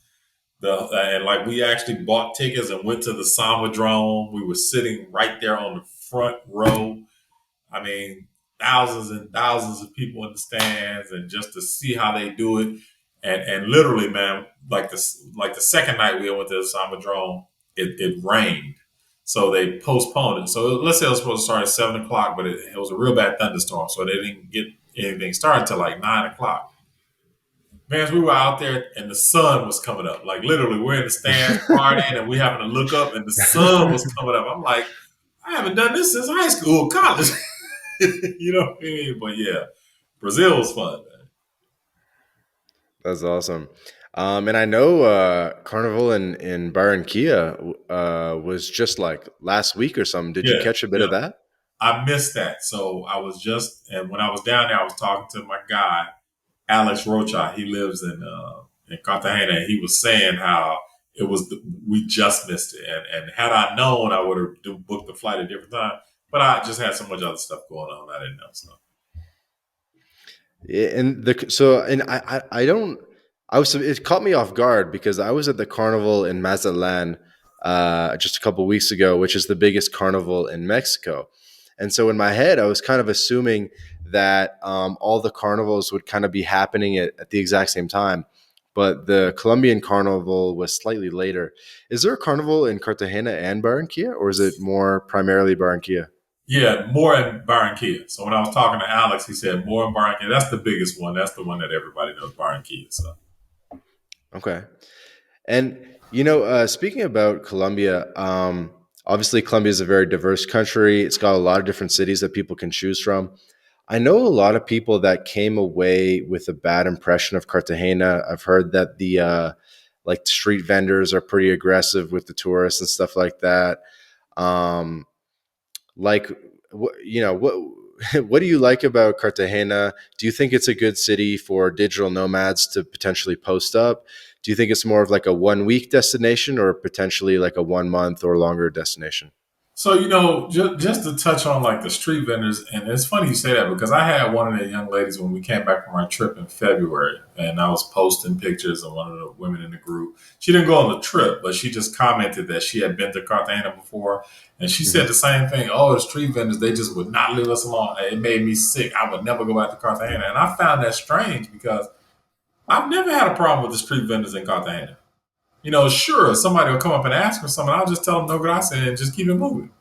and like we actually bought tickets and went to the Samba Drome. We were sitting right there on the front row. I mean, thousands and thousands of people in the stands, and just to see how they do it, and literally, man, like the second night we went to the Samba Drome, it rained, so they postponed it. So let's say it was supposed to start at 7 o'clock, but it was a real bad thunderstorm, so they didn't get anything started until like 9 o'clock. Man, we were out there and the sun was coming up. Like literally, we're in the stands partying and we having to look up and the sun was coming up. I'm like, I haven't done this since high school, college. You know what I mean? But yeah, Brazil was fun, man. That's awesome. And I know Carnival in Barranquilla was just like last week or something. Did you Yeah, catch a bit yeah. of that? I missed that. So I was just, and when I was down there, I was talking to my guy, Alex Rocha. He lives in Cartagena. And he was saying how it was, we just missed it. And had I known, I would have booked the flight at a different time. But I just had so much other stuff going on. I didn't know. So, Yeah, and the so and I don't I was it caught me off guard because I was at the carnival in Mazatlan just a couple weeks ago, which is the biggest carnival in Mexico. And so in my head, I was kind of assuming that all the carnivals would kind of be happening at the exact same time. But the Colombian carnival was slightly later. Is there a carnival in Cartagena and Barranquilla, or is it more primarily Barranquilla? yeah, more in Barranquilla. So when I was talking to Alex, he said more in Barranquilla. That's the biggest one. That's the one that everybody knows, Barranquilla. So, Okay. And speaking about Colombia, obviously Colombia is a very diverse country. It's got a lot of different cities that people can choose from. I know a lot of people that came away with a bad impression of Cartagena. I've heard that the like street vendors are pretty aggressive with the tourists and stuff like that. Um, like what what do you like about Cartagena? Do you think it's a good city for digital nomads to potentially post up? Do you think it's more of like a 1 week destination or potentially like a 1 month or longer destination? so just to touch on like the street vendors, and it's funny you say that because I had one of the young ladies when we came back from our trip in February, and I was posting pictures of one of the women in the group. She didn't go on the trip, but she just commented that she had been to Cartagena before, and she said the Hmm. same thing. Oh, the street vendors, they just would not leave us alone. It made me sick. I would never go back to Cartagena, and I found that strange because I've never had a problem with the street vendors in Cartagena. Sure, somebody will come up and ask for something. I'll just tell them no gracias and just keep it moving.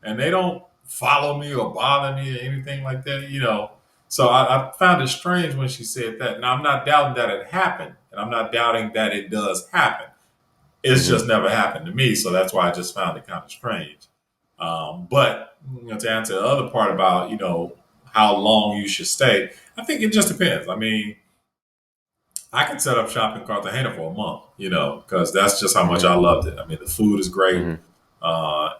And they don't follow me or bother me or anything like that. So I found it strange when she said that. Now, I'm not doubting that it happened, and I'm not doubting that it does happen. It's just Hmm. never happened to me, so that's why I just found it kind of strange. But to answer the other part about how long you should stay, I think it just depends. I mean, I can set up shop in Cartagena for a month, because that's just how much I Hmm. loved it. I mean, the food is great. Hmm.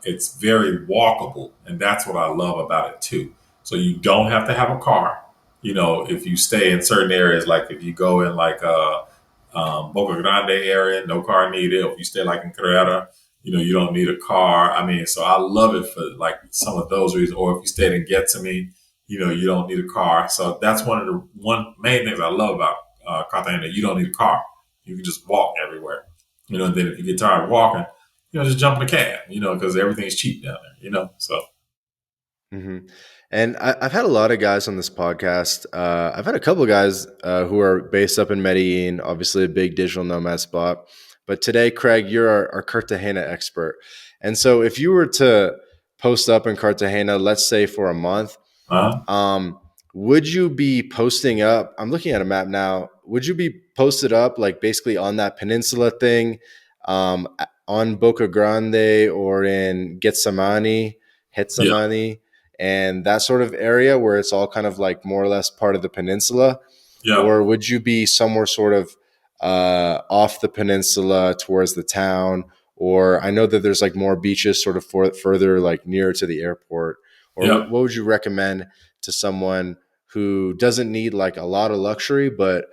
It's very walkable, and that's what I love about it too. So you don't have to have a car. If you stay in certain areas, like if you go in like Boca Grande area, no car needed. If you stay like in Carrera, you don't need a car. I mean, so I love it for like some of those reasons. Or if you stayed in Getaway, you don't need a car. So that's one main things I love about Cartagena. You don't need a car. You can just walk everywhere. And then if you get tired of walking, just jump in a cab. Because everything's cheap down there. So Hmm. And I've had a lot of guys on this podcast. I've had a couple of guys who are based up in Medellin, obviously a big digital nomad spot. But today, Craig, you're our Cartagena expert. And so if you were to post up in Cartagena, let's say for a month, uh, um, would you be posting up? I'm looking at a map now. Would you be posted up like basically on that peninsula thing, on Boca Grande or in yeah, Getsamani, and that sort of area where it's all kind of like more or less part of the peninsula? yeah, Or would you be somewhere sort of off the peninsula towards the town? Or I know that there's like more beaches sort of further like nearer to the airport. Or yeah. what would you recommend to someone who doesn't need like a lot of luxury, but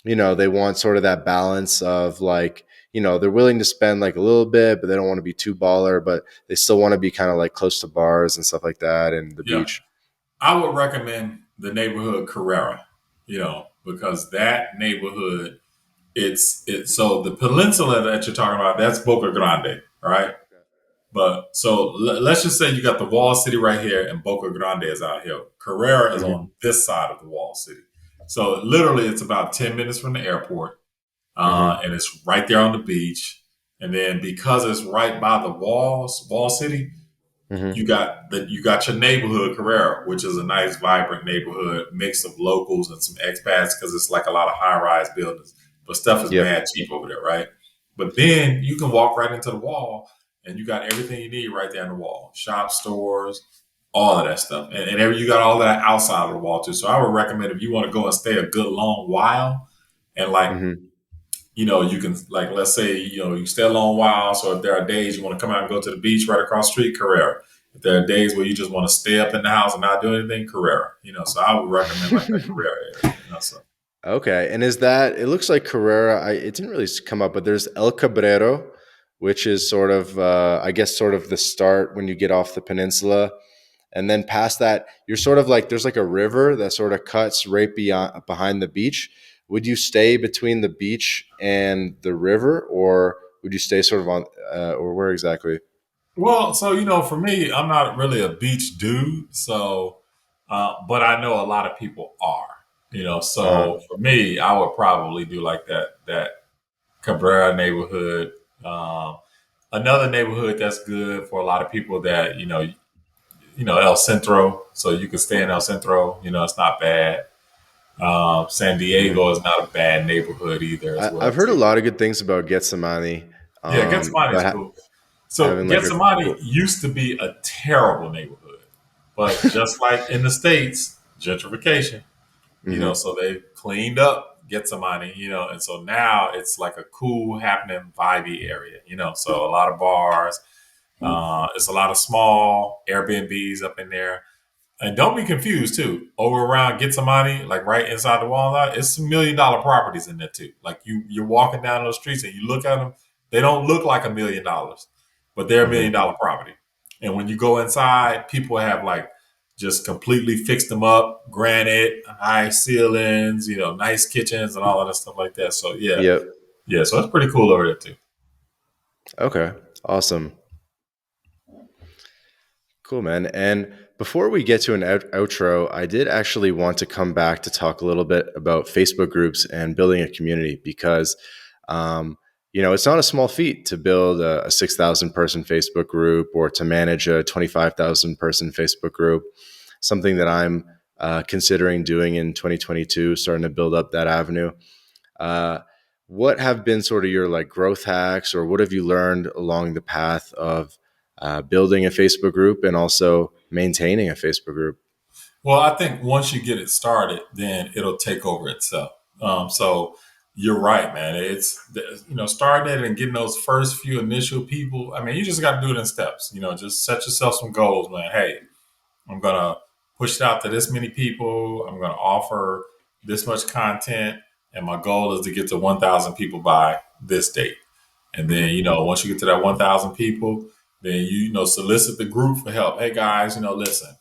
they want sort of that balance of like they're willing to spend like a little bit, but they don't want to be too baller, but they still want to be kind of like close to bars and stuff like that and the Yeah. beach. I would recommend the neighborhood Carrera, because that neighborhood, it's so the peninsula that you're talking about, that's Boca Grande, right? But so let's just say you got the wall city right here and Boca Grande is out here. Carrera is Hmm. on this side of the wall city. So literally it's about 10 minutes from the airport. Hmm. And it's right there on the beach. And then because it's right by the wall city, Hmm. you got your neighborhood Carrera, which is a nice, vibrant neighborhood mix of locals and some expats because it's like a lot of high rise buildings, but stuff is Yep. mad cheap over there, right? But then you can walk right into the wall, and you got everything you need right there in the wall: shop, stores, all of that stuff, and you got all that outside of the wall too. So I would recommend if you want to go and stay a good long while, and like Hmm. you can, like, let's say, you stay a long while. So if there are days you want to come out and go to the beach right across the street, Carrera. If there are days where you just want to stay up in the house and not do anything, Carrera. So I would recommend like that Carrera area. So Okay, and is that it looks like Carrera? It didn't really come up, but there's El Cabrero, which is sort of, I guess, sort of the start when you get off the peninsula, and then past that, you're sort of like there's like a river that sort of cuts right beyond behind the beach. Would you stay between the beach and the river, or would you stay sort of on, or where exactly? so for me, I'm not really a beach dude. So, but I know a lot of people are. Uh So for me, I would probably do like that Cabrera neighborhood. Another neighborhood that's good for a lot of people that El Centro, so you can stay in El Centro. It's not bad. San huh. Diego is not a bad neighborhood either, as well I've heard a too. lot of good things about Getsemani, Yeah, Getsemani is but cool. So having like a Getsemani cool. used to be a terrible neighborhood, but just like in the states, gentrification. Hmm. So they cleaned up Getsemani. And so now it's like a cool, happening, vibey area. So a lot of bars. It's a lot of small Airbnbs up in there. And don't be confused too. Over around Getsemani, like right inside the wall, it's some $1 million properties in there too. Like you're walking down those streets and you look at them, they don't look like $1 million, but they're a million Hmm. dollar property. And when you go inside, people have like just completely fixed them up, granite, high ceilings, nice kitchens and all of that stuff like that. So yeah, Yep. yeah. So it's pretty cool over there too. Okay. Awesome. Cool, man. And before we get to an outro, I did actually want to come back to talk a little bit about Facebook groups and building a community because, um, it's not a small feat to build a 6,000 person Facebook group or to manage a 25,000 person Facebook group. Something that I'm considering doing in 2022, starting to build up that avenue. Uh, what have been sort of your like growth hacks, or what have you learned along the path of building a Facebook group and also maintaining a Facebook group? Well, I think once you get it started, then it'll take over itself. So you're right, man. It's starting it and getting those first few initial people. I mean, you just got to do it in steps. Just set yourself some goals, man. Hey, I'm gonna push it out to this many people. I'm gonna offer this much content, and my goal is to get to 1,000 people by this date. And then Hmm. once you get to that 1,000 people, then solicit the group for help. Hey guys, listen,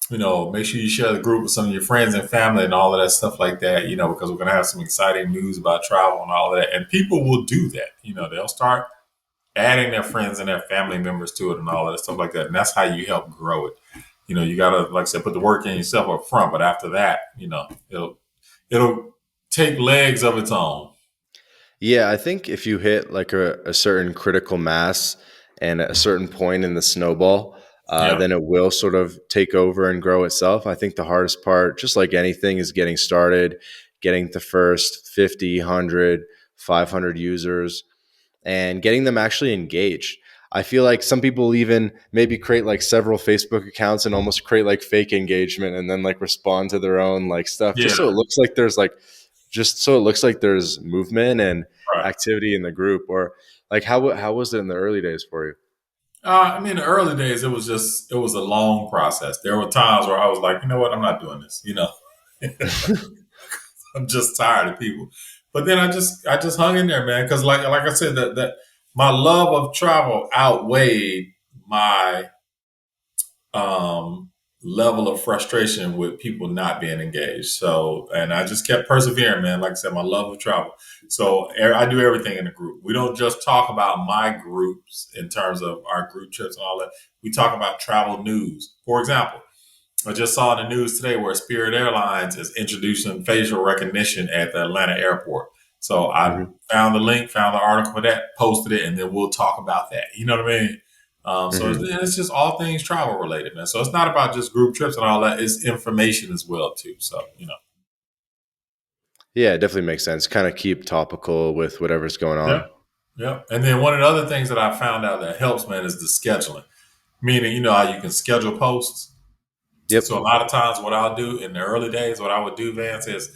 make sure you share the group with some of your friends and family and all of that stuff like that, because we're going to have some exciting news about travel and all of that. And people will do that. They'll start adding their friends and their family members to it and all of that stuff like that. And that's how you help grow it. You got to, like I said, put the work in yourself up front. But after that, it'll take legs of its own. Yeah, I think if you hit like a certain critical mass and a certain point in the snowball, Yeah. then it will sort of take over and grow itself. I think the hardest part, just like anything, is getting started, getting the first 50, 100, 500 users and getting them actually engaged. I feel like some people even maybe create like several Facebook accounts and almost create like fake engagement and then like respond to their own like stuff Yeah. just so it looks like there's like just so it looks like there's movement and Right. activity in the group. Or like how was it in the early days for you? I mean, the early days, it was a long process. There were times where I was like, you know what, I'm not doing this. I'm just tired of people. But then I just hung in there, man, because like I said, that my love of travel outweighed my um, level of frustration with people not being engaged. So, and I just kept persevering, man. Like I said, my love of travel. So I do everything in a group. We don't just talk about my groups in terms of our group trips and all that. We talk about travel news. For example, I just saw in the news today where Spirit Airlines is introducing facial recognition at the Atlanta airport. So I Hmm. found the link, found the article for that, posted it, and then we'll talk about that. You know what I mean? So Hmm. it's just all things travel related, man. So it's not about just group trips and all that. It's information as well too. So Yeah, it definitely makes sense. Kind of keep topical with whatever's going yeah, on. yeah. And then one of the other things that I found out that helps, man, is the scheduling. Meaning, you know how you can schedule posts. Yep. So a lot of times, what I'll do in the early days, what I would do, Vance, is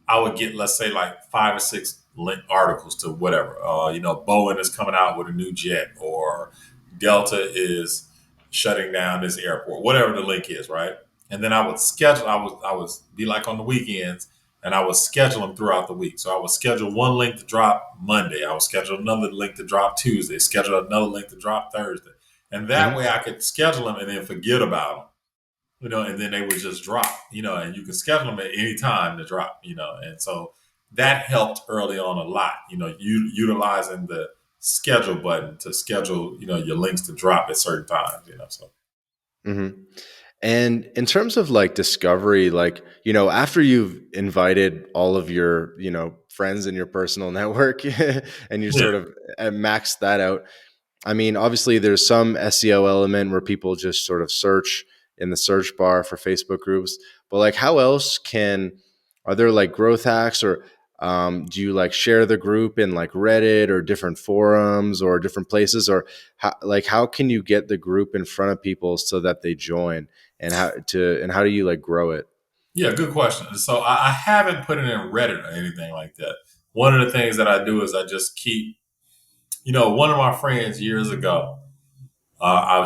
I would get, let's say, like 5 or 6 link articles to whatever. Boeing is coming out with a new jet, or Delta is shutting down this airport, whatever the link is, right? And then I would schedule. I would be like on the weekends, and I would schedule them throughout the week. So I would schedule one link to drop Monday. I would schedule another link to drop Tuesday. Schedule another link to drop Thursday, and that way Hmm. I could schedule them and then forget about them, and then they would just drop, and you can schedule them at any time to drop, and so that helped early on a lot, utilizing the schedule button to schedule, your links to drop at certain times, so. Hmm. And in terms of like discovery, like, after you've invited all of your, friends in your personal network and you Yeah. sort of maxed that out, I mean, obviously there's some SEO element where people just sort of search in the search bar for Facebook groups, but like how else are there like growth hacks, or do you like share the group in like Reddit or different forums or different places, or how can you get the group in front of people so that they join, and how do you like grow it? Yeah, good question. So I haven't put it in Reddit or anything like that. One of the things that I do is I just keep, one of my friends years ago,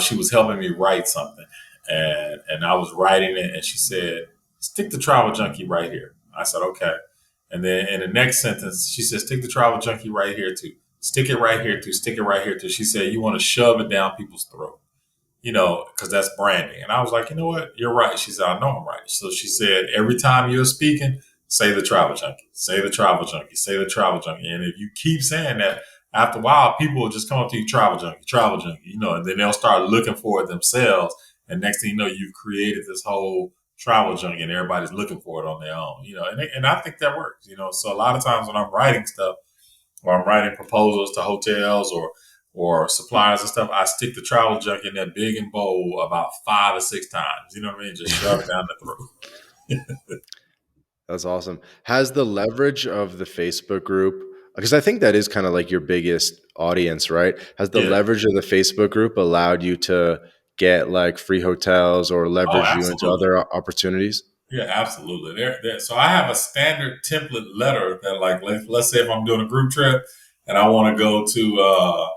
she was helping me write something, and I was writing it, and she said, "Stick the Travel Junkie right here." I said, "Okay." And then in the next sentence, she said, "Stick the Travel Junkie right here too. Stick it right here too. Stick it right here too." She said, "You want to shove it down people's throat, because that's branding." And I was like, "You know what? You're right." She said, "I know I'm right." So she said, "Every time you're speaking, say the Travel Junkie, say the Travel Junkie, say the Travel Junkie." And if you keep saying that, after a while, people will just come up to you, Travel Junkie, and then they'll start looking for it themselves. And next thing you know, you've created this whole Travel Junkie, and everybody's looking for it on their own, and I think that works, So a lot of times when I'm writing stuff, or I'm writing proposals to hotels or suppliers and stuff, I stick the Travel Junkie in that big and bold about 5 or 6 times. You know what I mean? Just shove it down the throat. That's awesome. Has the leverage of the Facebook group, because I think that is kind of like your biggest audience, right? Has the Yeah. leverage of the Facebook group allowed you to get like free hotels or Oh, leverage you into absolutely. other opportunities? Yeah, absolutely. So I have a standard template letter that, like, let's say if I'm doing a group trip and I want to go to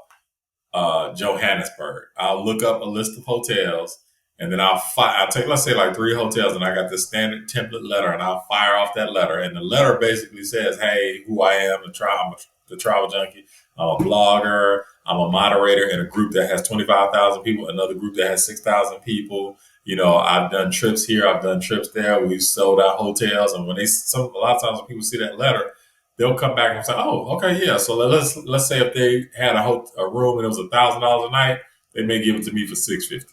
Johannesburg. I'll look up a list of hotels, and then I'll take, let's say, like 3 hotels, and I got this standard template letter, and I'll fire off that letter. And the letter basically says, "Hey, who I am, the travel junkie. I'm a blogger. I'm a moderator in a group that has 25,000 people, another group that has 6,000 people. I've done trips here, I've done trips there. We've sold out hotels, and a lot of times when people see that letter, they'll come back and say, "Oh, okay, yeah." So let's say if they had a room and it was $1,000 a night, they may give it to me for $650.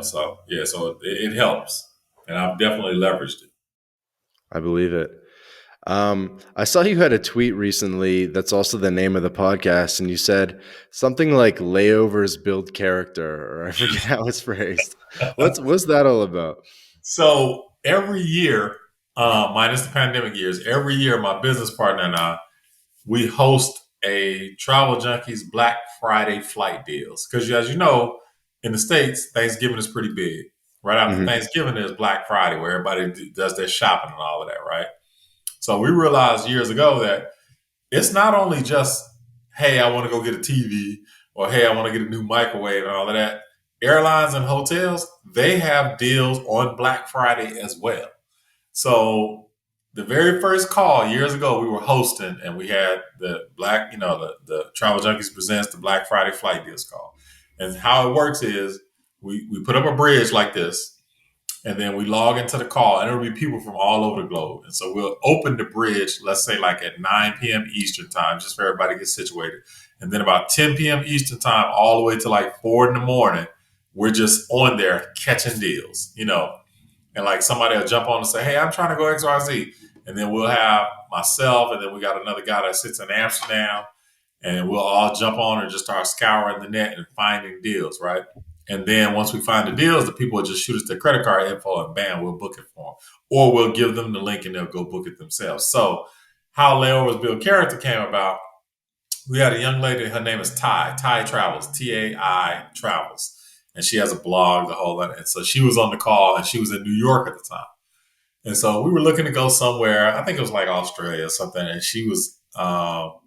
So yeah, so it helps, and I've definitely leveraged it. I believe it. I saw you had a tweet recently that's also the name of the podcast, and you said something like layovers build character, or I forget how it's phrased. What's that all about? So every year, minus the pandemic years, every year my business partner and I, we host a Travel Junkies Black Friday flight deals. Because as you know, in the States, Thanksgiving is pretty big. Right after Hmm. Thanksgiving, there's Black Friday where everybody does their shopping and all of that, right? So we realized years ago that it's not only just, hey, I want to go get a TV, or hey, I want to get a new microwave and all of that. Airlines and hotels, they have deals on Black Friday as well. So The very first call years ago, we were hosting, and we had the black, the Travel Junkies presents the Black Friday flight deals call. And how it works is we put up a bridge like this, and then we log into the call, and it'll be people from all over the globe. And so we'll open the bridge, let's say like at 9 p.m. Eastern time, just for everybody to get situated. And then about 10 p.m. Eastern time, all the way to like 4 in the morning, we're just on there catching deals. And like somebody will jump on and say, "Hey, I'm trying to go XYZ." And then we'll have myself, and then we got another guy that sits in Amsterdam, and we'll all jump on and just start scouring the net and finding deals, right? And then once we find the deals, the people will just shoot us their credit card info, and bam, we'll book it for them. Or we'll give them the link and they'll go book it themselves. So how Layovers Build Character came about, we had a young lady, her name is Ty Travels, TAI Travels. And she has a blog, the whole lot. And so she was on the call, and she was in New York at the time. And so we were looking to go somewhere. I think it was like Australia or something. And she was on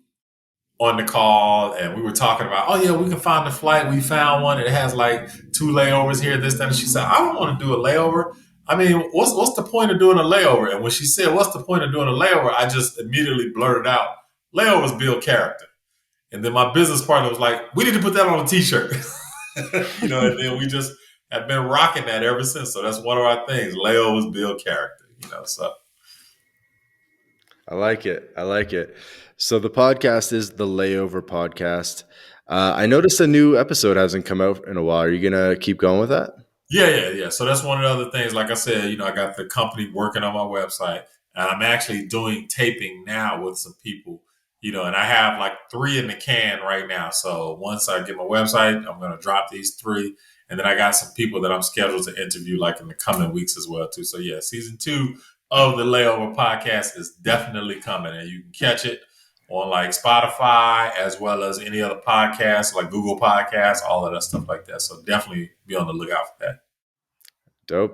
the call, and we were talking about, oh yeah, we can find the flight. We found one. It has like 2 layovers here, this, that. And she said, I don't want to do a layover. I mean, what's the point of doing a layover? And when she said, what's the point of doing a layover? I just immediately blurted out, layovers build character. And then my business partner was like, we need to put that on a t-shirt. And then we just have been rocking that ever since. So that's one of our things. Layovers build character. I like it. I like it. So the podcast is the Layover Podcast. I noticed a new episode hasn't come out in a while. Are you gonna keep going with that? Yeah. So that's one of the other things. Like I said, I got the company working on my website, and I'm actually doing taping now with some people, and I have like 3 in the can right now. So once I get my website, I'm going to drop these 3. And then I got some people that I'm scheduled to interview like in the coming weeks as well, too. So yeah, season 2 of the Layover Podcast is definitely coming, and you can catch it on like Spotify as well as any other podcasts like Google Podcasts, all of that stuff like that. So definitely be on the lookout for that.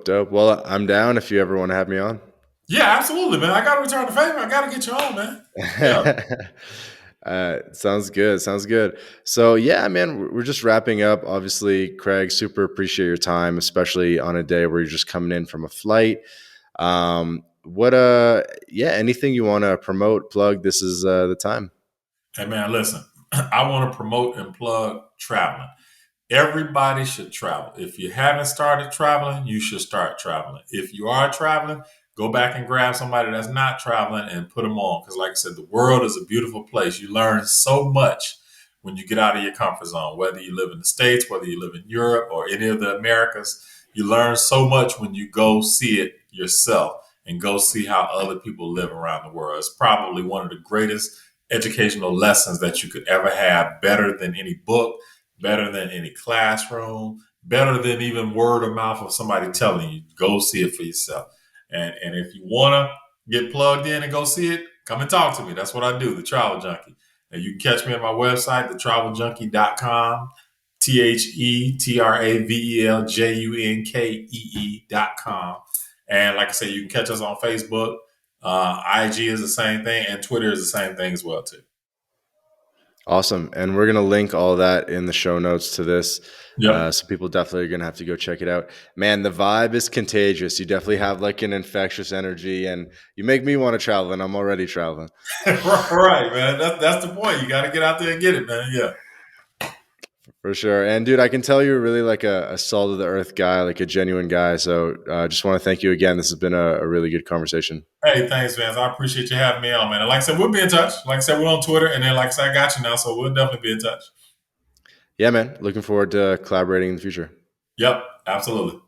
Dope. Well, I'm down if you ever want to have me on. Yeah, absolutely, man. I got to return the favor. I got to get you on, man. Yeah. Sounds good. Sounds good. So yeah, man, we're just wrapping up. Obviously, Craig, super appreciate your time, especially on a day where you're just coming in from a flight. Anything you want to promote, plug, this is the time. Hey man, listen, I want to promote and plug traveling. Everybody should travel. If you haven't started traveling, you should start traveling. If you are traveling, go back and grab somebody that's not traveling and put them on. Because like I said, the world is a beautiful place. You learn so much when you get out of your comfort zone, whether you live in the States, whether you live in Europe or any of the Americas. You learn so much when you go see it yourself and go see how other people live around the world. It's probably one of the greatest educational lessons that you could ever have, better than any book, better than any classroom, better than even word of mouth of somebody telling you. Go see it for yourself. And if you want to get plugged in and go see it, come and talk to me. That's what I do, the Travel Junkie. And you can catch me at my website, thetraveljunkie.com, TheTravelJunkee.com. And like I said, you can catch us on Facebook. IG is the same thing, and Twitter is the same thing as well, too. Awesome. And we're going to link all that in the show notes to this. Yep. So people definitely are going to have to go check it out. Man, the vibe is contagious. You definitely have like an infectious energy, and you make me want to travel, and I'm already traveling. Right, man. That's the point. You got to get out there and get it, man. Yeah. For sure. And dude, I can tell you're really like a salt of the earth guy, like a genuine guy. So just want to thank you again. This has been a really good conversation. Hey, thanks, Vance. I appreciate you having me on, man. And like I said, we'll be in touch. Like I said, we're on Twitter. And then, like I said, I got you now. So we'll definitely be in touch. Yeah, man. Looking forward to collaborating in the future. Yep, absolutely.